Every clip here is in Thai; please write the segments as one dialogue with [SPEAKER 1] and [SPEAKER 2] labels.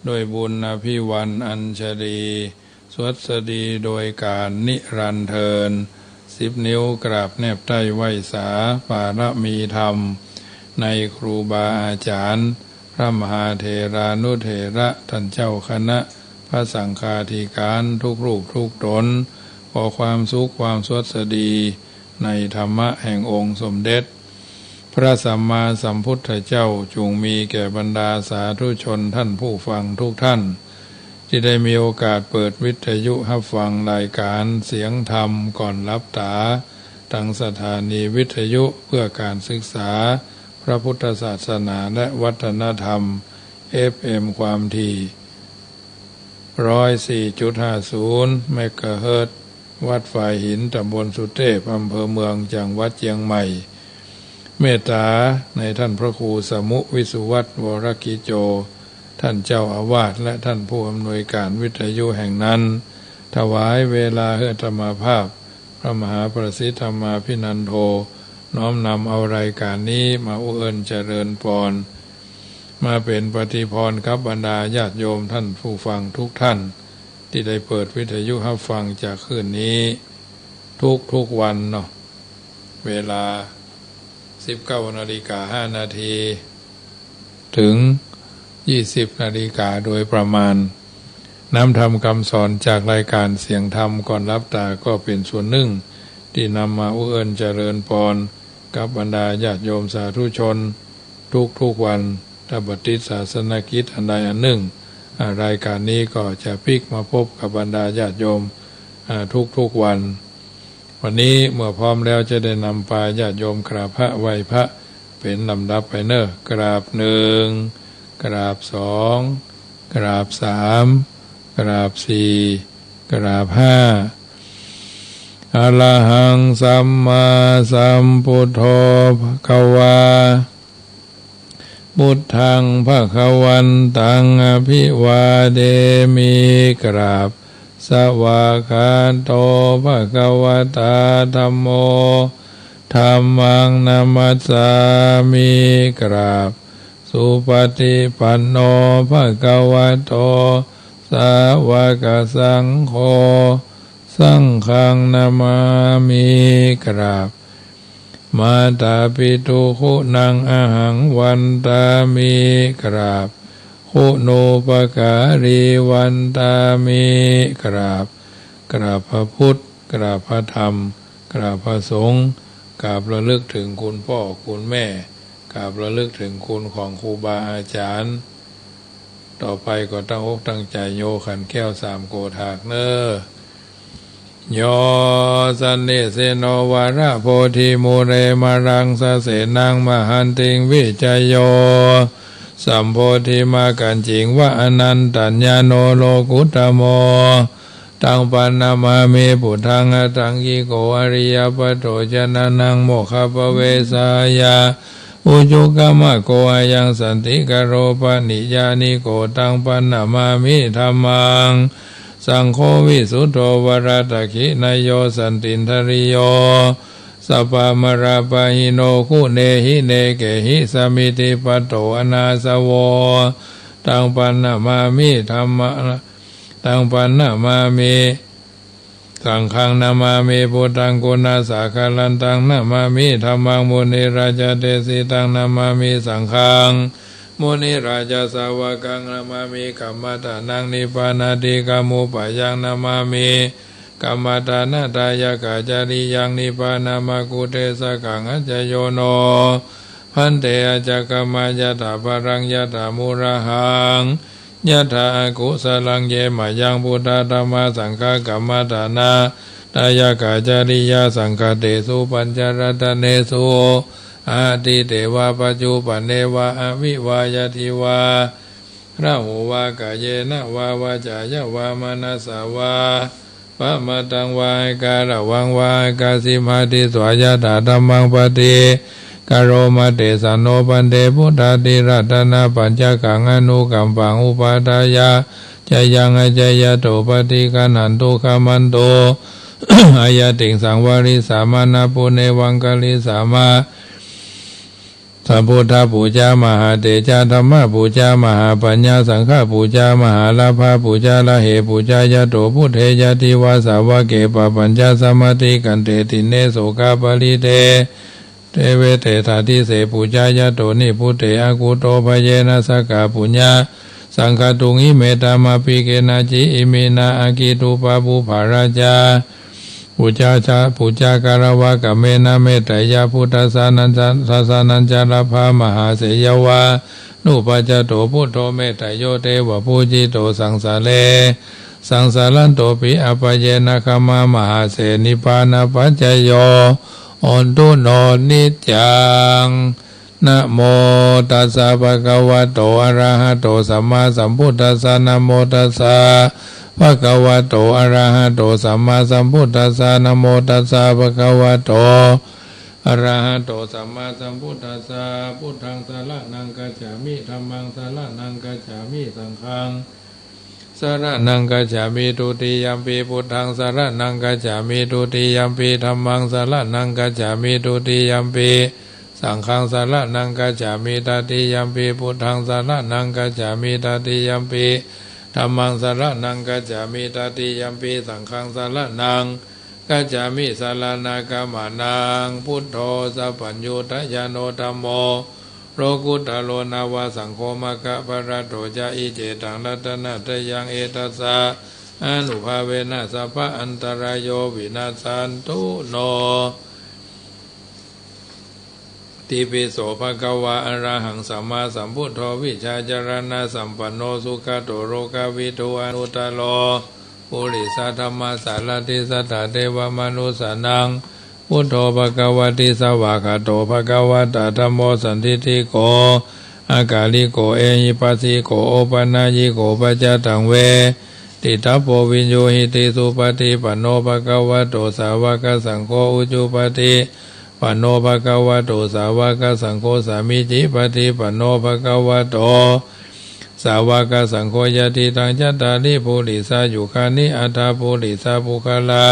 [SPEAKER 1] โดยบุญอภิวันอัญชลีสวัสดีโดยการนิรันดร์เทิน10 นิ้วกราบแนบใต้ไหวสาปารมีธรรมในครูบาอาจารย์พระมหาเถรานุเถระท่านเจ้าคณะพระสังฆาธิการทุกรูปทุกตนขอความสุขความสวัสดีในธรรมะแห่งองค์สมเด็จพระสัมมาสัมพุทธเจ้าจงมีแก่บรรดาสาธุชนท่านผู้ฟังทุกท่านที่ได้มีโอกาสเปิดวิทยุรับฟังรายการเสียงธรรมก่อนรับตาทางสถานีวิทยุเพื่อการศึกษาพระพุทธศาสนาและวัฒนธรรม FM ความถี่ 104.50 เมกะเฮิรตซ์วัดฝ่ายหินตำบลสุเทพอำเภอเมืองจังหวัดเชียงใหม่เมตตาในท่านพระครูสมุวิสุวัตรวรกิโจท่านเจ้าอาวาสและท่านผู้อำนวยการวิทยุแห่งนั้นถวายเวลาเพื่อธรรมภาพพระมหาประสิทธธรรมาภินันโทน้อมนำเอารายการนี้มาอุเอิญเจริญพรมาเป็นปฏิพรกับบรรดาญาติโยมท่านผู้ฟังทุกท่านที่ได้เปิดวิทยุรับฟังจากคืนนี้ทุกวันเนาะเวลา19:05 นาทีถึง20 นาฬิกาโดยประมาณนำธรรมคำสอนจากรายการเสียงธรรมก่อนรับตาก็เป็นส่วนหนึ่งที่นำมาอุเอิญเจริญพรกับบรรดาญาติโยมสาธุชนทุกวันถ้าบัติศาสนกิจอันใดอันหนึ่งรายการนี้ก็จะพลิกมาพบกับบรรดาญาติโยมทุกวันนี้เมื่อพร้อมแล้วจะได้นำพาญาติโยมกราบพระไหว้พระเป็นลำดับไปเนอะกราบ1กราบ2กราบ3กราบ4กราบ5อะระหังสัมมาสัมพุทโธภควาพุทธังภควันตังอภิวาเดมิกราบสวากขาโตภควตาธัมโมธัมมังนามัสสามิกราบสุปฏิปันโนภควโตสาวกสังโฆสังฆังนามามิกราบมาตาปิตุคุณังอหังวันตามิกราบคุณูปการีวันตามิกราบพระพุทธกราบพระธรรมกราบพระสงฆ์กราบระลึกถึงคุณพ่อคุณแม่กราบระลึกถึงคุณของครูบาอาจารย์ต่อไปก็ตั้งอกตั้งใจโยขันแก้ว3 โกฏากเนอโยสันนิเสโนวาระโพธิมูเรมารังสะเสนังมหันติงวิจโยสัมโพธิมากันจิงวะอนันตัญญาโนโลกุตโมตังปันนามาเมปุถังอตังกิโกอริยปัตโตจนะนังโมคขปเวสายาอุจุกามะโกอายังสันติกโรปนิยานิโกตังปันนามามิธัมมังสังโฆวิสุทโธวรตคินายโยสันตินทริโยสัพพมราปะหิโนคุเนหิเนเกหิสมิติปัตโตอนาสโวตังปันนามามิธัมมังตังปันนามามิสังฆังนามามิพุทธังกุณาสาคาลันตังนามามิธัมมังมุนิราชเตสิตังนามามิสังฆังมุนิราชสาวกังนามามิกัมมตานังนิพพานาติกามุปยังนามามิกัมมตานาตายกาจาริยังนิพพานามากุเทสกังอัจจโยโนพันเตอจักมายะถาภรังยะถามุระหังยะถากุสลังเยมายังพุทธธรรมสังฆกัมมตานาตายกาจาริยสังฆเตสุปัญจรัตเนสุอาทิเตวะปัจจุปันเนวะอวิวายทิวาระหูวากายเยนะวาวาจายะวามนัสสาวาปะมะตังวาการะวังวากาสิมาติสวายะถาธัมมังปฏิกโรมาเตสันโนปันเตพุทธาติรัตนาปัญจกังอนุกัมปังอุปาทายาจยังอจยโตปฏิกันันตุขมันโต อายติงสังวาริสามานาปุเนวังกาลิสามา จ สัมพุทธปูชามหาเตชะธรรมปูชามหาปัญญาสังฆปูชามหาลาภปูชาละเหปูชายะโตพุทเทยะติวาสาวะเกปปัญญาสมาธิกันเตติเนโสกาปริเตเตเวเตถาทิเสปูชายะโตนิพุทเถอากุโตภเยนะสกาปุญญาสังฆตุงิเมตามาปิเกนะจิอิเมนะอากิตุปาภูภาราชาปูชาการวะกะเมนะเมตยาพุทธสานัญจารภามหาเสยวานุปัจจโตพุทโธเมตโยเตวะภูจิโตสังสาเลสังสารันโตปิอปเยนะคามามหาเสนิพานะปัจจโยอนตุโนนิจังนะโมตัสสะภะคะวะโตอะระหะโตสัมมาสัมพุทธัสสะนะโมตัสสะภะคะวะโตอะระหะโตสัมมาสัมพุทธัสสะนะโมตัสสะภะคะวะโตอะระหะโตสัมมาสัมพุทธัสสะพุทธังสรณังกัจฉามิธัมมังสรณังกัจฉามิสังฆังสรณังกัจฉามิทุติยัมปิพุทธังสรณังกัจฉามิทุติยัมปิธัมมังสรณังกัจฉามิทุติยัมปิสังฆังสรณังกัจฉามิตติยัมปิพุทธังสรณังกัจฉามิตติยัมปิธัมมังสรณังกัจฉามิตติยัมปิสังฆังสรณังกัจฉามิสรณกามานังพุทโธสัพพัญญูตยาโนธัมโมโลกุตโลนาวาสังโฆมะกะปะระโตจาอิเจตังรัตนะตยังเอตัสสะอนุภาเวนะสัพพะอันตรายโยวินาสันตุโนติปิโสภะคะวะอะระหังสัมมาสัมพุทโธวิชาจารณะสัมปันโนสุขโตโรกาวิทูอนุตตโลปุริสธรรมสารติสัทธาเทวมนุสานังพุทโธภะคะวะติสวากขาโตภะคะวะตะธัมโมสันทิฏฐิโกอากาลิโกเอหิปัสสิโกโอปนายิโกปัจจตังเวติทัพโพวิญโยหิติสุปฏิปันโนภะคะวะโตสาวกสังโฆอุจุปฏิปันโนภะคะวะโตสาวกสังโฆสามิจิปฏิปันโนภะคะวะโตสาวกสังโฆยติตังจัตตาริปุริสายุคานิอัฏฐปุริสาภุคลา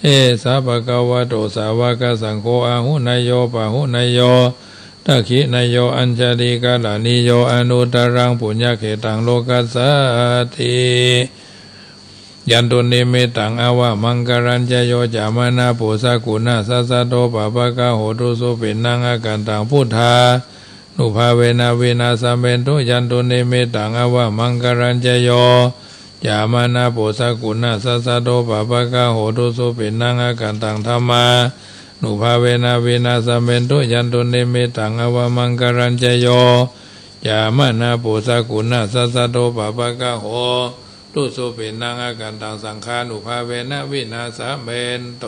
[SPEAKER 1] เอสะภะคะวะโตสาวกสังโฆอาหุนายโยปะหุนายโยทักขินายโยอัญชลีกาลานิโยอนุตตรังปุญญเขตังโลกัสสติยันตุนิเมตังอาวะมังกรัญจโยจามนาปุสะกุณาสัสสะโตปะปะกะโหตุสุปินังอากันตังพุทธานุภาเวนะเวนะสัมเมตุยันตุนิเมตังอาวะมังกรัญจโยจามานาปุสะกุณาสัสสะโตปะปะกะโหตุสุปินังอากันตังธัมมานุภาเวนะเวนะสัมเมตุยันตุนิเมตังอาวะมังกรัญจโยจามานาปุสะกุณาสัสสะโตปะปะกะโหตุสุปินังอากันตังสังฆานุภาเวนะวินาสเมนโต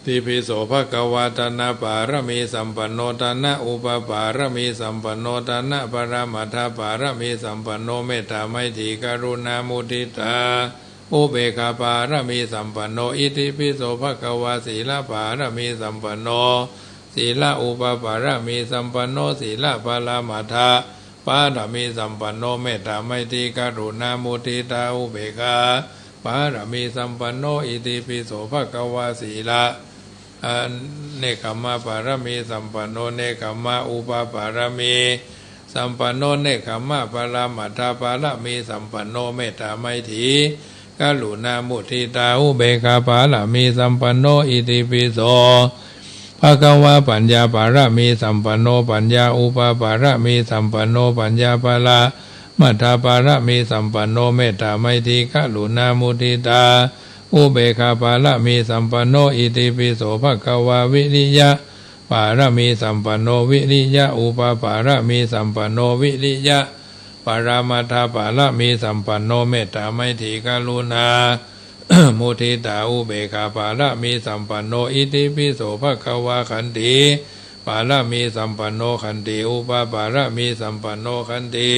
[SPEAKER 1] ติปิโสภะคะวะตนะปารมีสัมปันโนตนะอุปปารมีสัมปันโนตนะปรมัตถปารมีสัมปันโนเมตตาไมตรีกรุณามุทิตาอุเบกขาปารมีสัมปันโนอิติปิโสภะคะวะศีลปารมีสัมปันโนศีลอุปปารมีสัมปันโนศีลปรมัตถปารมีสัมปันโนเมตตาไมตรีกรุณามุทิตาอุเบกขาปารมีสัมปันโนอิติปิโสภะคะวะศีลเนกขมะปารมีสัมปันโนเนกขมะอุปปารมีสัมปันโนเนกขมะปรมัตถปารมีสัมปันโนเมตตาไมตรีกรุณามุทิตาอุเบกขาปารมีสัมปันโนอิติปิโสภะคะวะปัญญาปารมีสัมปันโนปัญญาอุปปารมีสัมปันโนปัญญาปาระมัทธปารมีสัมปันโนเมตตาไมตรีกรุณามุทิตาอุเบกขาปารมีสัมปันโนอิติปิโสภะคะวะวิริยะปารมีสัมปันโนวิริยะอุปปารมีสัมปันโนวิริยะปรมัตถปารมีสัมปันโนเมตตาไมตรีกรุณามุทิตาอุเบกขาปารมีสัมปันโนอิติปิโสภะคะวะขันติปารมีสัมปันโนขันติอุปปารมีสัมปันโนขันติ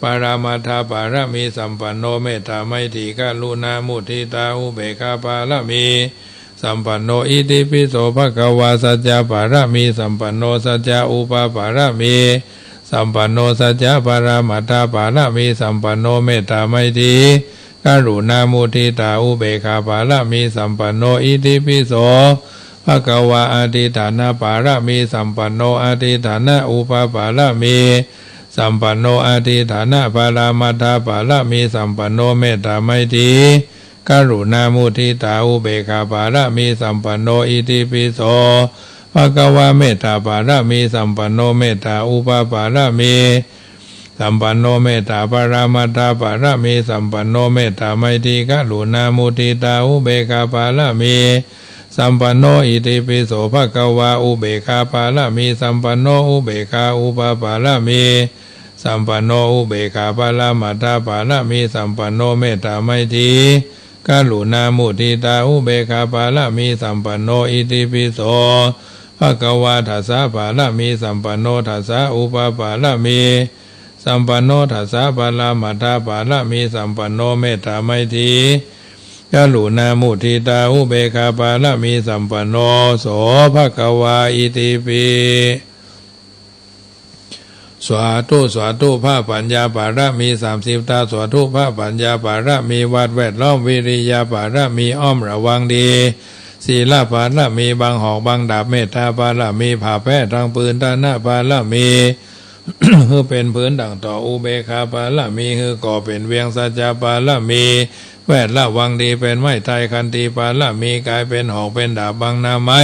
[SPEAKER 1] ปารามัทธปารมีสัมปันโนเมตตาไมตรีกรุณามุทิตาอุเบกขาปารมีสัมปันโนอิติปิโสภะคะวะสัจจะปารมีสัมปันโนสัจจะอุปปารมีสัมปันโนสัจจะปารามัทธปารมีสัมปันโนเมตตาไมตรีกรุณามุทิตาอุเบกขาปารมีสัมปันโนอิติปิโสภ ภควาอธิฐานะปารมีสัมปันโนอธิฐานะอุปปารมีสัมปันโนอธิฐานะปารามัทธปารมีสัมปันโนเมตตาไมตรีกรุณามุทิตาอุเบกขาปารมีสัมปันโนอิติปิโสภควาเมตตาปารมีสัมปันโนเมตตาอุปปารมีสัมปันโนเมตตาปารามัทธปารมีสัมปันโนเมตตาไมตรีกรุณามุทิตาอุเบกขาปารมีสัมปันโนอิติปิโสภควาอุเบกขาปารมีสัมปันโนอุเบกขาอุปปารมีสัมปันโนอุเบกขาปารามัทธปารมีสัมปันโนเมตตาไมตรีกรุณามุทิตาอุเบกขาปารมีสัมปันโนอิติปิโสภควาทัสสะปารมีสัมปันโนทัสสะอุปปารมีสัมปันโนทัสสะปารามัทธปารมีสัมปันโนเมตตาไมตรีกรุณามุทิตาอุเบกขาปารมีสัมปันโนโสภควาอิติปิสวาธุพระปัญญาปารมี30ตาสวาธุพระปัญญาปารมีวัดแวดล้อมวิริยาปารมีอ้อมระวังดีศีลปารมีบางหอกบางดาบเมตตาปารมีผ่าแพ้ทางปืนตาหน้าปารมี คือเป็นพื้นดังต่ออุเบกขาปารมีคือก่อเป็นเวียงสัจจะปารมีแวดละวังดีเป็นไม้ไทยคันตีปารมีกลายเป็นหอกเป็นดาบบางนาไม้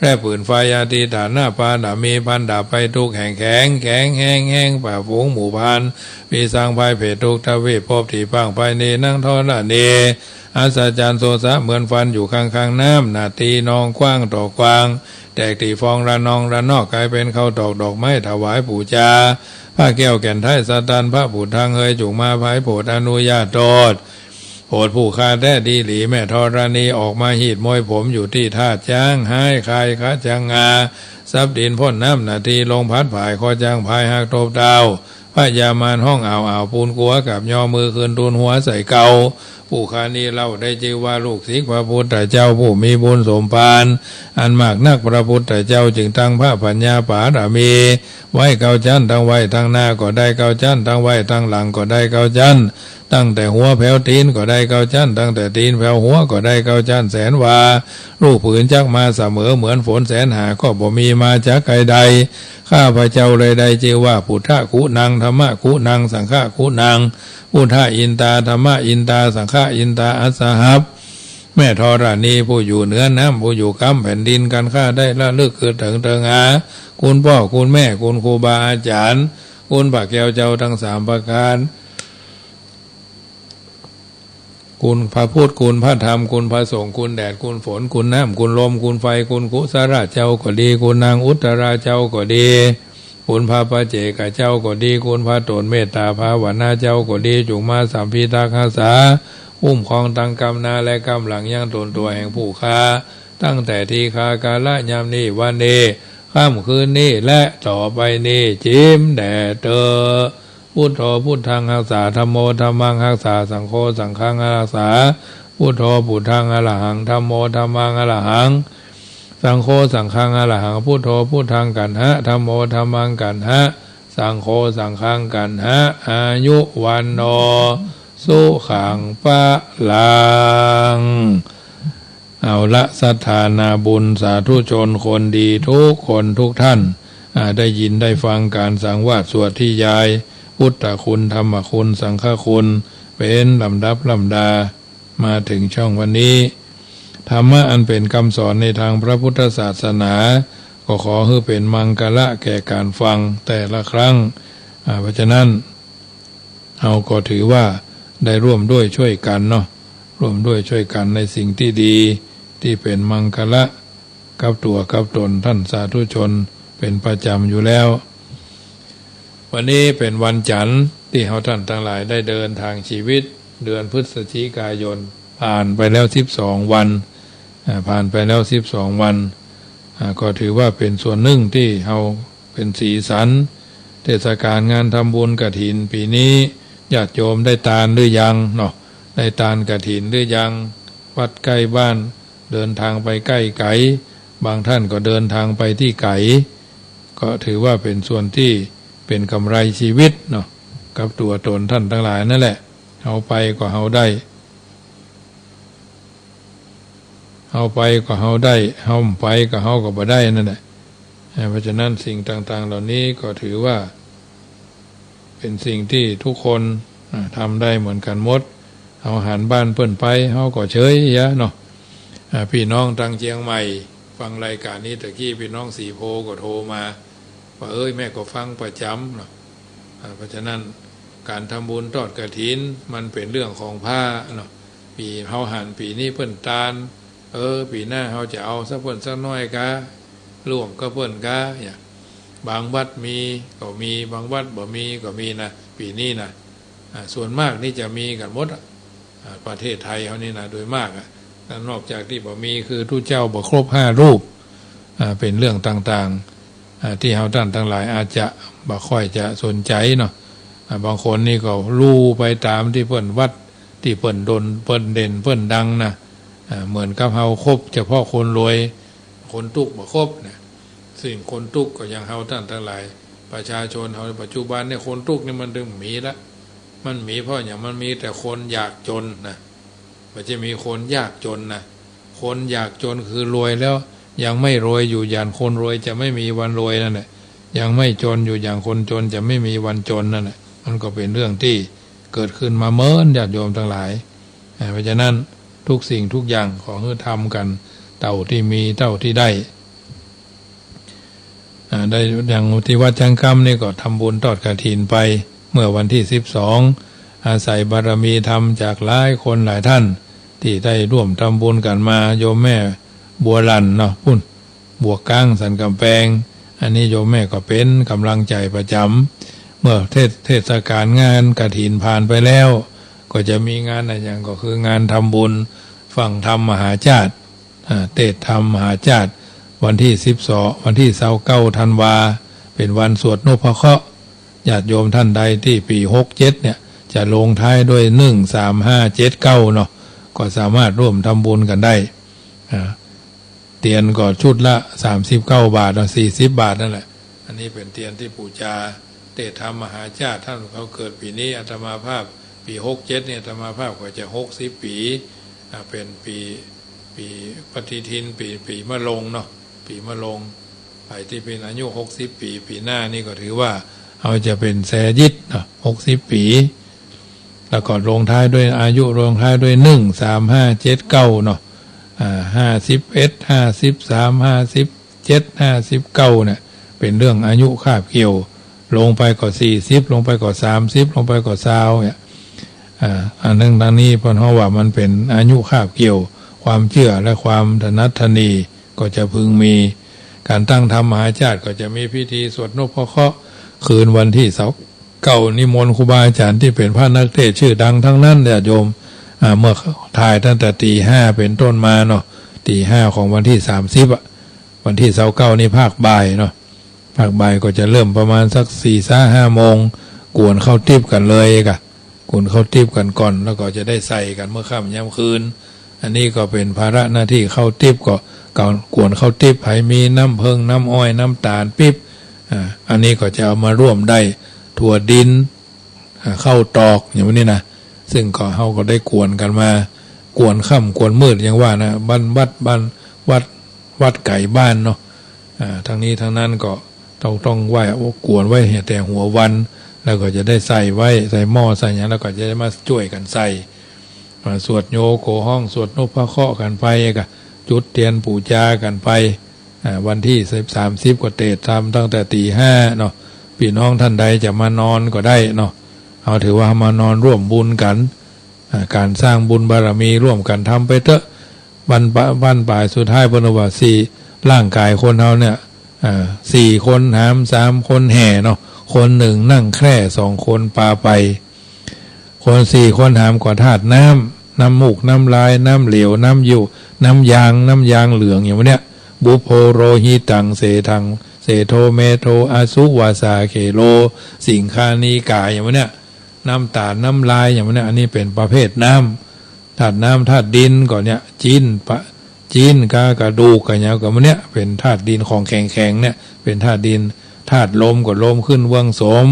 [SPEAKER 1] แร่ปืนไฟอาทิฐานหน้าปาดามีพันดาบไปทุกแห่งแข็งแห้งป่าฝูงหมู่พันมีสร้างภายเพศทุกทวีปพบที่พังภายในนั่งทอดละเนอัศจรรย์โซสะเหมือนฟันอยู่ข้างน้ำนาตีนองกว้างต่อกว้างแตกตีฟองระนองระนอกกลายเป็นข้าวตอกดอกไม้ถวายปู่จาพระแก้วแก่นไทยสตันพระบุตรทางเฮยจุงมาภายโปรดอนุญาตโทษโปรดผู้ฆ่าแท้ดีหลีแม่ธรณีออกมาหีดมวยผมอยู่ที่ท่าจ้างให้คายขาจังงาซับดินพ่นน้ำนาทีลงพัดผายคอจ้างพายหักทบดาวพระยามานห้องอ่าวปูนกัวกับย่อมือคืนตูนหัวใส่เกาผู้คานี้เล่าได้ชื่อว่าลูกศิษย์พระพุทธเจ้าผู้มีบุญสมภารอันมากนักพระพุทธเจ้าจึงตั้งพระปัญญาปารมีไว้เกาจันทั้งไว้ทั้งหน้าก็ได้เกาจันทั้งไว้ทั้งหลังก็ได้เกาจันตั้งแต่หัวแผ่วตีนก็ได้เกาจันตั้งแต่ตีนแผ่วหัวก็ได้เกาจันแสนวาลูกผืนจักมาเสมอเหมือนฝนแสนหาก็บ่มีมาจากใครใดข้าพระเจ้าเลยได้ชื่อว่าพุทธคุนังธรรมคุนังสังฆคุนังพุทธอินตาธรรมอินตาสังฆอินตาอัสสหับแม่ธรณีผู้อยู่เหนือน้ำผู้อยู่กำแผ่นดินกันข้าได้ละลึกคือถึงอาคุณพ่อคุณแม่คุณครูบาอาจารย์คุณพระแก้วเจ้าทั้ง3ประการคุณพระพุทธคุณพระธรรมคุณพระสงฆ์คุณแดดคุณฝนคุณน้ำคุณลมคุณไฟคุณกุศลเจ้าก็ดีคุณนางอุตราเจ้าก็ดีคุณพระปเจกเจ้าก็ดีคุณพระตนเมตตาภาวนาเจ้าก็ดีจุงมาสัมพิทักษ์รักษาอุ้มครองตังกรรมนาและกรรมหลังยังตนตัวแห่งผู้ค้าตั้งแต่ทีคากาละยามนี้วันนี้ค่ำคืนนี้และต่อไปนี้จิ้มแด่เตอพุทโธพุทธังรักษาธัมโมธัมมังรักษาสังโฆสังฆังรักษาพุทโธพุทธังอรหังธัมโมธัมมังอรหังสังโฆสังฆังอรหังพุทโธพุทธังกันหะธัมโมธัมมังกันหะสังโฆสังฆังกันหะอายุวันโนสุขังปะลังเอาละศรัทธานาบุญสาธุชนคนดีทุกคนทุกท่านได้ยินได้ฟังการสังวาสสวดที่ยายพุทธคุณธรรมคุณสังฆคุณเป็นลำดับลำดามาถึงช่องวันนี้ธรรมะอันเป็นคำสอนในทางพระพุทธศาสนาก็ขอให้เป็นมังกละแก่การฟังแต่ละครั้งเพราะฉะนั้นเราก็ถือว่าได้ร่วมด้วยช่วยกันเนาะร่วมด้วยช่วยกันในสิ่งที่ดีที่เป็นมังกละกับตัวกับตนท่านสาธุชนเป็นประจำอยู่แล้ววันนี้เป็นวันจันทร์ที่เราท่านทั้งหลายได้เดินทางชีวิตเดือนพฤศจิกายนผ่านไปแล้ว12วันผ่านไปแล้ว12วันก็ถือว่าเป็นส่วนหนึ่งที่เราเป็นสีสันเทศกาลงานทำบุญกฐินปีนี้ญาติโยมได้ทานหรือยังเนาะได้ทานกฐินหรือยังวัดใกล้บ้านเดินทางไปใกล้ไกลบางท่านก็เดินทางไปที่ไกลก็ถือว่าเป็นส่วนที่เป็นกำไรชีวิตเนาะกับตัวตนท่านทั้งหลายนั่นแหละเอาไปก็เอาได้ เฮาไปก็เฮาได้เฮาไปก็เฮาก็บ่ได้นั่นแหละเพราะฉะนั้นสิ่งต่างๆเหล่านี้ก็ถือว่าเป็นสิ่งที่ทุกคนทำได้เหมือนกันหมดเอาหันบ้านเพิ่นไปเฮาก็เฉยยะเนาะพี่น้องทางเชียงใหม่ฟังรายการนี้ตะกี้พี่น้องสีโพก็โทรมาว่าแม่ก็ฟังประจำเนาะเพราะฉะนั้นการทำบุญทอดกฐินมันเป็นเรื่องของผ้าเนาะปีเฮาหันปีนี้เพิ่นตาลปีหน้าเฮาจะเอาสักเพิ่นสักน้อยกะร่วมก็เพิ่นกะเนี่ยบางวัดมีก็มีบางวัดบ่มีก็มีนะปีนี้นะส่วนมากนี่จะมีกันหมดประเทศไทยเฮานี่นะโดยมากนอกจากที่บ่มีคือทุกเจ้าบ่ครบ5รูปเป็นเรื่องต่างๆที่เฮาท่านทั้งหลายอาจจะบ่ค่อยจะสนใจเนาะบางคนนี่ก็รู้ไปตามที่เพิ่นวัดที่เพิ่นดนเพิ่นเด่นเพิ่นดังนะเหมือนกับเฮาครบเฉพาะคนรวยคนตุกบ่ครบนะสิ่งคนตุกก็ยังเฮาท่านทั้งหลายประชาชนเฮาในปัจจุบันเนี่ยคนตุกนี่มันถึงมีละมันมีเพราะอย่างมันมีแต่คนอยากจนนะมันจะมีคนยากจนนะคนอยากจนคือรวยแล้วยังไม่รวยอยู่อย่างคนรวยจะไม่มีวันรวยนั่นแหละยังไม่จนอยู่อย่างคนจนจะไม่มีวันจนนั่นแหละมันก็เป็นเรื่องที่เกิดขึ้นมาเมินญาติโยมทั้งหลายเพราะฉะนั้นทุกสิ่งทุกอย่างขอให้ทำกันเท่าที่มีเท่าที่ได้อย่างที่วัดจังกำนี่ก็ทำบุญทอดกฐินไปเมื่อวันที่12อาศัยบารมีธรรมจากหลายคนหลายท่านที่ได้ร่วมทำบุญกันมาโยมแม่บัวลันเนาะพุ่นบัวก้างสันกำแพงอันนี้โยมแม่ก็เป็นกำลังใจประจำเมื่อเทศกาลงานกฐินผ่านไปแล้วก็จะมีงานอะไรอย่างก็คืองานทำบุญฝั่งธรรมมหาชาติเทศธรรมมหาชาติวันที่12วันที่29ธันวาเป็นวันสวดนพเคราะห์ญาติโยมท่านใดที่ปี67เนี่ยจะลงท้ายด้วย13579เนาะก็สามารถร่วมทำบุญกันได้เตียนก็ชุดละ39 บาท40 บาทนั่นแหละอันนี้เป็นเตียนที่ปู่จาเทศธรรมมหาชาติท่านเขาเกิดปีนี้อาตมาภาพปี67เนี่ยอาตมาภาพก็จะ60 ปีเป็นปีปฏิทินปีมะลงเนาะปีมะลงไปที่เป็นอายุ60 ปีหน้านี่ก็ถือว่าเอาจะเป็นแสยิดเนาะ60 ปีแล้วก็ลงท้ายด้วยอายุลงท้ายด้วย13579เนาะ51 53 57 59เนี่ยเป็นเรื่องอายุคาบเกี่ยวลงไปก็40ลงไปก็30ลงไปก็20เนี่ยอันนึงดังนี้เพราะว่ามันเป็นอายุคาบเกี่ยวความเชื่อและความถนัดถนีก็จะพึงมีการตั้งธรรมมหาชาติก็จะมีพิธีสวดนพเคราะห์คืนวันที่29นิมนต์ครูบาอาจารย์ที่เป็นพระนักเทศน์ชื่อดังทั้งนั้นญาติโยมเมื่อถ่ายตั้งแต่ตี 5เป็นต้นมาเนาะตี 5ของวันที่30วันที่29นี่ภาคบ่ายเนาะภาคบ่ายก็จะเริ่มประมาณสัก 4-5 โมงกวนเข้าทิพย์กันเลยกะกวนเข้าทิพย์กันก่อนแล้วก็จะได้ใส่กันเมื่อค่ำยามคืนอันนี้ก็เป็นภาระหน้าที่เข้าทิพย์ก็กวนเข้าทิพย์ให้มีน้ำเพิงน้ำอ้อยน้ำตาลปิ๊บอันนี้ก็จะเอามาร่วมได้ถั่วดินเข้าตอกอย่างนี้นะซึ่งก็เฮาก็ได้กวนกันมากวนค่ำกวนมืดอย่างว่านะวัดไก่บ้านเนาะทั้งนี้ทั้งนั้นก็ต้องไหว้กวนไว้แต่หัววันแล้วก็จะได้ใส่ไว้ใส่หม้อใส่อย่างแล้วก็จะได้มาช่วยกันใส่สวดโยโกห้องสวดนพเคราะห์กันไปก็จุดเทียนปู่จากันไปวันที่30ก็เทศน์ทำตั้งแต่ตี 5เนาะพี่น้องท่านใดจะมานอนก็ได้เนาะเอาถือว่ามานอนร่วมบุญกันการสร้างบุญบารมีร่วมกันทำไปเถอะวันป่ายสุดท้ายพระนวสีร่างกายคนเฮาเนี่ย4 คนหาม3 คนแห่เนาะคน1นั่งแคร่2 คนปาไปคน4 คนหามกว่าธาตุน้มูกน้ำลายน้ำเหลวน้ำอยู่น้ำยางเหลืองอย่างเนี้ยบุโพโรหิตังเสทังเสโทเมโทอาสุวาสาเคโลสิงคานีกายอย่างเนี้ยน้ำตาลน้ำลายอย่างเนี้ยอันนี้เป็นประเภทน้ำธาตุน้ำธาตุดินก่อนเนี้ยจีนกระดูกกันอย่างกับเนี้ยเป็นธาตุดินของแข็งเนี่ยเป็นธาตุดินธาตุลมก็ลมขึ้นเบื้องสูง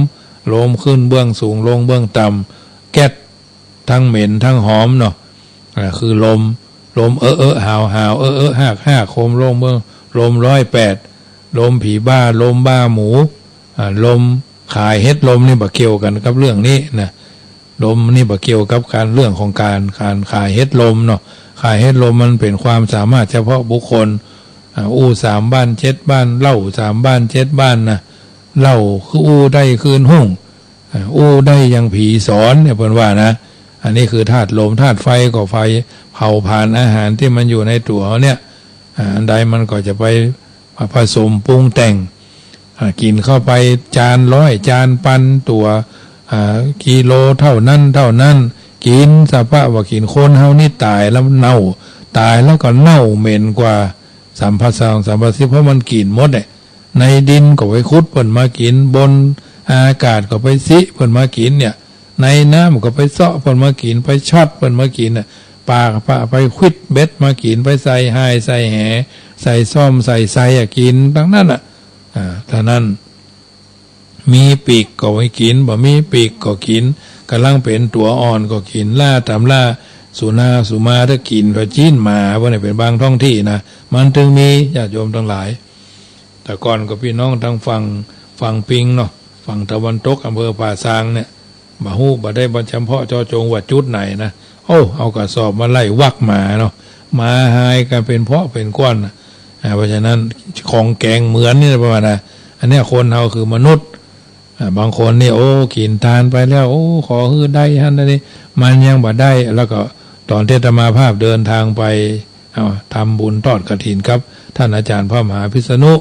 [SPEAKER 1] ลมขึ้นเบื้องสูงลงเบื้องต่ำแก๊สทั้งเหม็นทั้งหอมเนาะคือลม ลมหาวหากโคมลมเมืองลม108ลมผีบ้าลมบ้าหมูลมขายเฮ็ดลมนี่บ่เกี่ยวกันกับเรื่องนี้นะลมนี่บ่เกี่ยวกับการเรื่องของการขายเฮ็ดลมเนาะขายเฮ็ดลมมันเป็นความสามารถเฉพาะบุคคลอู้3บ้าน7บ้านเล่า3บ้าน7บ้านนะเล่าคืออู้ได้คืนหุ่งอู้ได้ยังผีสอนเนี่ยเพิ่นว่านะอันนี้คือธาตุลมธาตุไฟก็ไฟเผาผ่านอาหารที่มันอยู่ในตัวเนี่ยอันใดมันก็จะไปผสมปรุงแต่งกินเข้าไปจาน100จานปันตัวกิโลเท่านั้นกินสภาพว่ากินคนเฮานี่ตายแล้วเน่าตายแล้วก็เน่าเหม็นกว่าสัมภาระเพราะมันกินหมดในดินก็ไปขุดเพิ่นมากินบนอากาศก็ไปสิเพิ่นมากินเนี่ยในน้ำก็ไปเซาะเพิ่นมากินไปช็อตเพิ่นมากินปลาไปควิดเบ็ดมากินไปใส่หายใส่แหใส่ซ่อมใส่กินทั้งนั้นท่านั้นมีปีกก็ไว้กินบ่มีปีกก็กินกำลังเป็นตัวอ่อนก็กินล่าตามล่าสุมาถ้ากินก็จีนหมาว่าเนี่ยเป็นบางท้องที่นะมันถึงมีญาติโยมทั้งหลายแต่ก่อนก็พี่น้องทางฝั่งปิงเนาะฝั่งตะวันตกอำเภอป่าซางเนี่ยบ่ฮู้บ่ได้บ่จำเพาะเจาะจงว่าจุดไหนนะเอากระสอบมาไล่วักหมาเนาะหมาหายกันเป็นเพาะเป็นก้อนเพราะฉะนั้นของแกงเหมือนนี่ประมาณนะอันนี้คนเฮาคือมนุษย์บางคนนี่กินทานไปแล้วขอฮื้อได้ฮั่นนี่มันยังบ่ได้แล้วก็ตอนที่อาตมาภาพเดินทางไปทำบุญทอดกฐินครับท่านอาจารย์พระมหาพิษณุ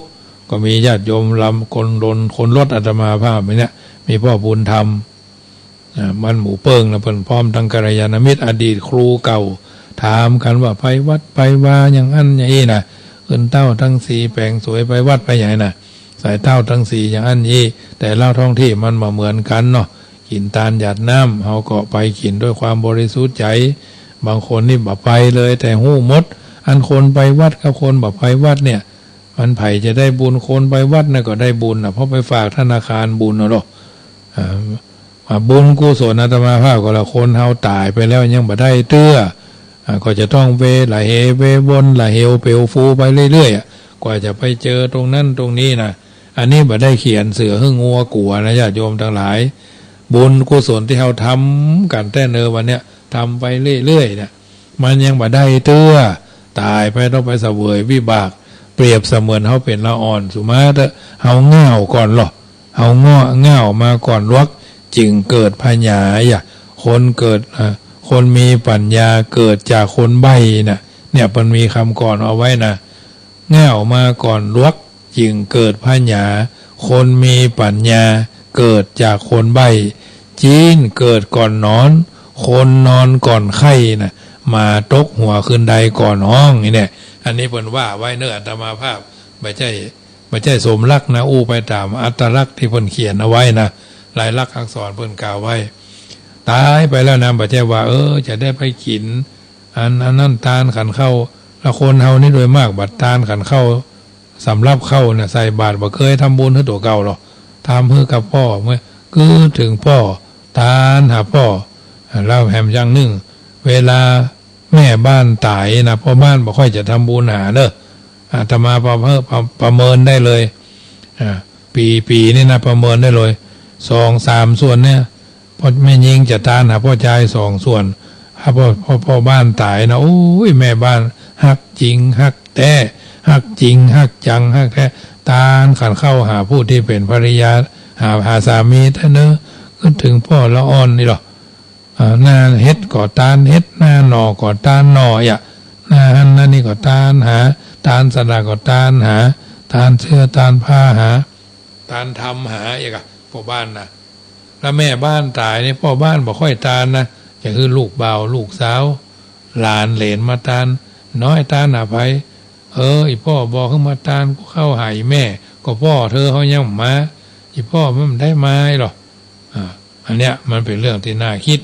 [SPEAKER 1] ก็มีญาติโยมลำคนรถอาตมาภาพเนี่ยมีพ่อบุญธรรมมันหมูเปิงนะเพิ่นพร้อมทั้งกัลยาณมิตรอดีตครูเก่าถามกันว่าไปวัดไปว่าอย่างอันอย่างนี้นะขึ้นเต้าทั้งสีแปลงสวยไปวัดไปอย่างนี้นะสายเต้าทั้งสีอย่างอันนี้แต่เล่าท้องที่มันมาเหมือนกันเนาะกินตาลหยาดน้ำเขาก็ไปกินด้วยความบริสุทธิ์ใจบางคนนี่บ่ไปเลยแต่หู้มดอันคนไปวัดกับคนบ่ไปวัดเนี่ยมันไผ่จะได้บุญคนไปวัดน่ะก็ได้บุญเพราะไปฝากธนาคารบุญเนาะบุญกุศลอาตมาภาพก็ละคนเฮาตายไปแล้วยังบ่ได้เตื้อก็จะต้องเวละเฮเววนละเฮวเปวฟูไปเรื่อยๆกว่าจะไปเจอตรงนั้นตรงนี้นะอันนี้บ่ได้เขียนเสือหึ่งงัวกลัวนะญาติโยมทั้งหลายบุญกุศลที่เฮาทำกันแต่เนอวันเนี้ยทำไปเรื่อยๆเนี่ยมันยังบ่ได้เตื้อตายไปต้องไปเสวยวิบากเปรียบเสมือนเฮาเป็นละอ่อนสุมาเถอะเฮาเง่าก่อนหรอเฮาเง่ามาก่อนลวกจึงเกิดปัญญาคนเกิดคนมีปัญญาเกิดจากคนใบ้นะเนี่ยมันมีคำก่อนเอาไว้นะเง่ามาก่อนลวกจึงเกิดปัญญาคนมีปัญญาเกิดจากคนใบ้จีนเกิดก่อนนอนคนนอนก่อนไข้นะมาตกหัวขึ้นใดก่อนห้องนี่เนี่ยอันนี้เพิ่นว่าไว้เนื้ออาตมาภาพไม่ใช่สมรักนะไปตามอัตลักษณ์ที่เพิ่นเขียนเอาไว้นะลายลักษณ์อักษรเพิ่นกล่าวไว้ตายไปแล้วนะบ่ใช่ว่าจะได้ไปกินอันนั้นทานขันเข้าแล้วคนเฮานี่โดยมากบัดทานขันเข้าสำรับเข้าเนี่ยใส่บาตรบ่เคยทำบุญให้ตัวเก่าหรอกทำเพื่อกับพ่อเมื่อคือถึงพ่อทานหาพ่อแล้วแหมอย่างนึงเวลาแม่บ้านตายนะพ่อบ้านบ่ค่อยจะทำบุญหาเด้ออาตมาประเมินได้เลยปีนี่นะประเมินได้เลย2-3 ส่วนเนี่ยพ่อแม่ยิงจะทานหาพ่อชาย2 ส่วนถ้าพ่อบ้านตายนะแม่บ้านฮักจริงฮักแต่ฮักจริงฮักจังฮักแท้ทานขันเข้าหาผู้ที่เป็นภริยาหาสามีท่านเนอะก็ถึงพ่อละอ่อนนี่หรอหน้าเฮ็ดก่อตานเฮ็ดหน้าหน่อก่อตานหน่อหน้าหันนั่นนี่ก่อตานหาตานสะดาก่อตานหาตานเสื้อตานผ้าหาตานทำหาพ่อบ้านนะแล้วแม่บ้านตายนี่พ่อบ้านบ่ค่อยตานนะจะคือลูกบ่าวลูกสาวหลานเหลนมาตานน้อยตานหาไผอีพ่อบอกขึ้นมาตานก็เข้าหายแม่ก็พ่อเธอเขายังมาอีพ่อมันได้มาหรออันเนี้ยมันเป็นเรื่องที่น่าคิด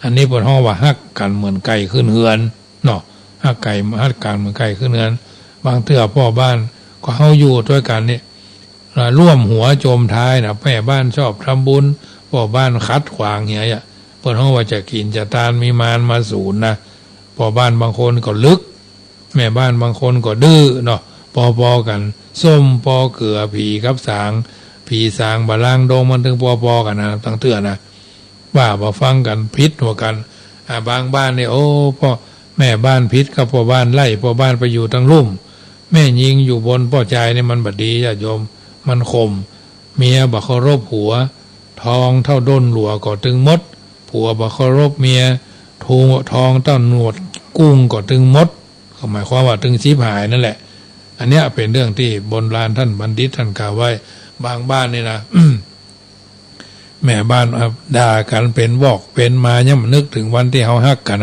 [SPEAKER 1] อันนี้บนห้องว่าฮักกันเหมือนไก่ขึ้นเฮือนเนาะฮักกันเหมือนไก่ขึ้นเฮือนบางเทื่อพ่อบ้านก็เฮาอยู่ด้วยกันนี่ร่วมหัวโจมท้ายนะแม่บ้านชอบทำบุญพ่อบ้านคัดขวางเงี้ยเปิดห้องว่าจะกินจะทานมีมารมาสูนนะพ่อบ้านบางคนก็ลึก แม่บ้านบางคนก็ดื้อเนาะปอกันส้มปอเกลือผีกับสางผีสางบาล่างดงมันถึงปอกันนะตั้งเตือนนะว่าบ่ฟังกันพิษหัวกันบางบ้านเนี่ยโอ้พ่อแม่บ้านพิษกับพ่อบ้านไล่พ่อบ้านไปอยู่ตั้งลุ่มแม่ยิงอยู่บนพ่อใจเนี่ยมันบัดดีญาติโยมมันข่มเมียบักเคารพผัวทองเท่าด้นหลัวก็ตึงมดผัวบักเคารพเมียทองเท่าหนวดกุ้งก็ตึงมดก็หมายความว่าตึงชีพหายนั่นแหละอันเนี้ยเป็นเรื่องที่โบราณท่านบัณฑิตท่านกล่าวไว้บางบ้านนี่นะ แม่บ้านด่ากันเป็นบอกเป็นมาย่ำนึกถึงวันที่เฮาฮักกัน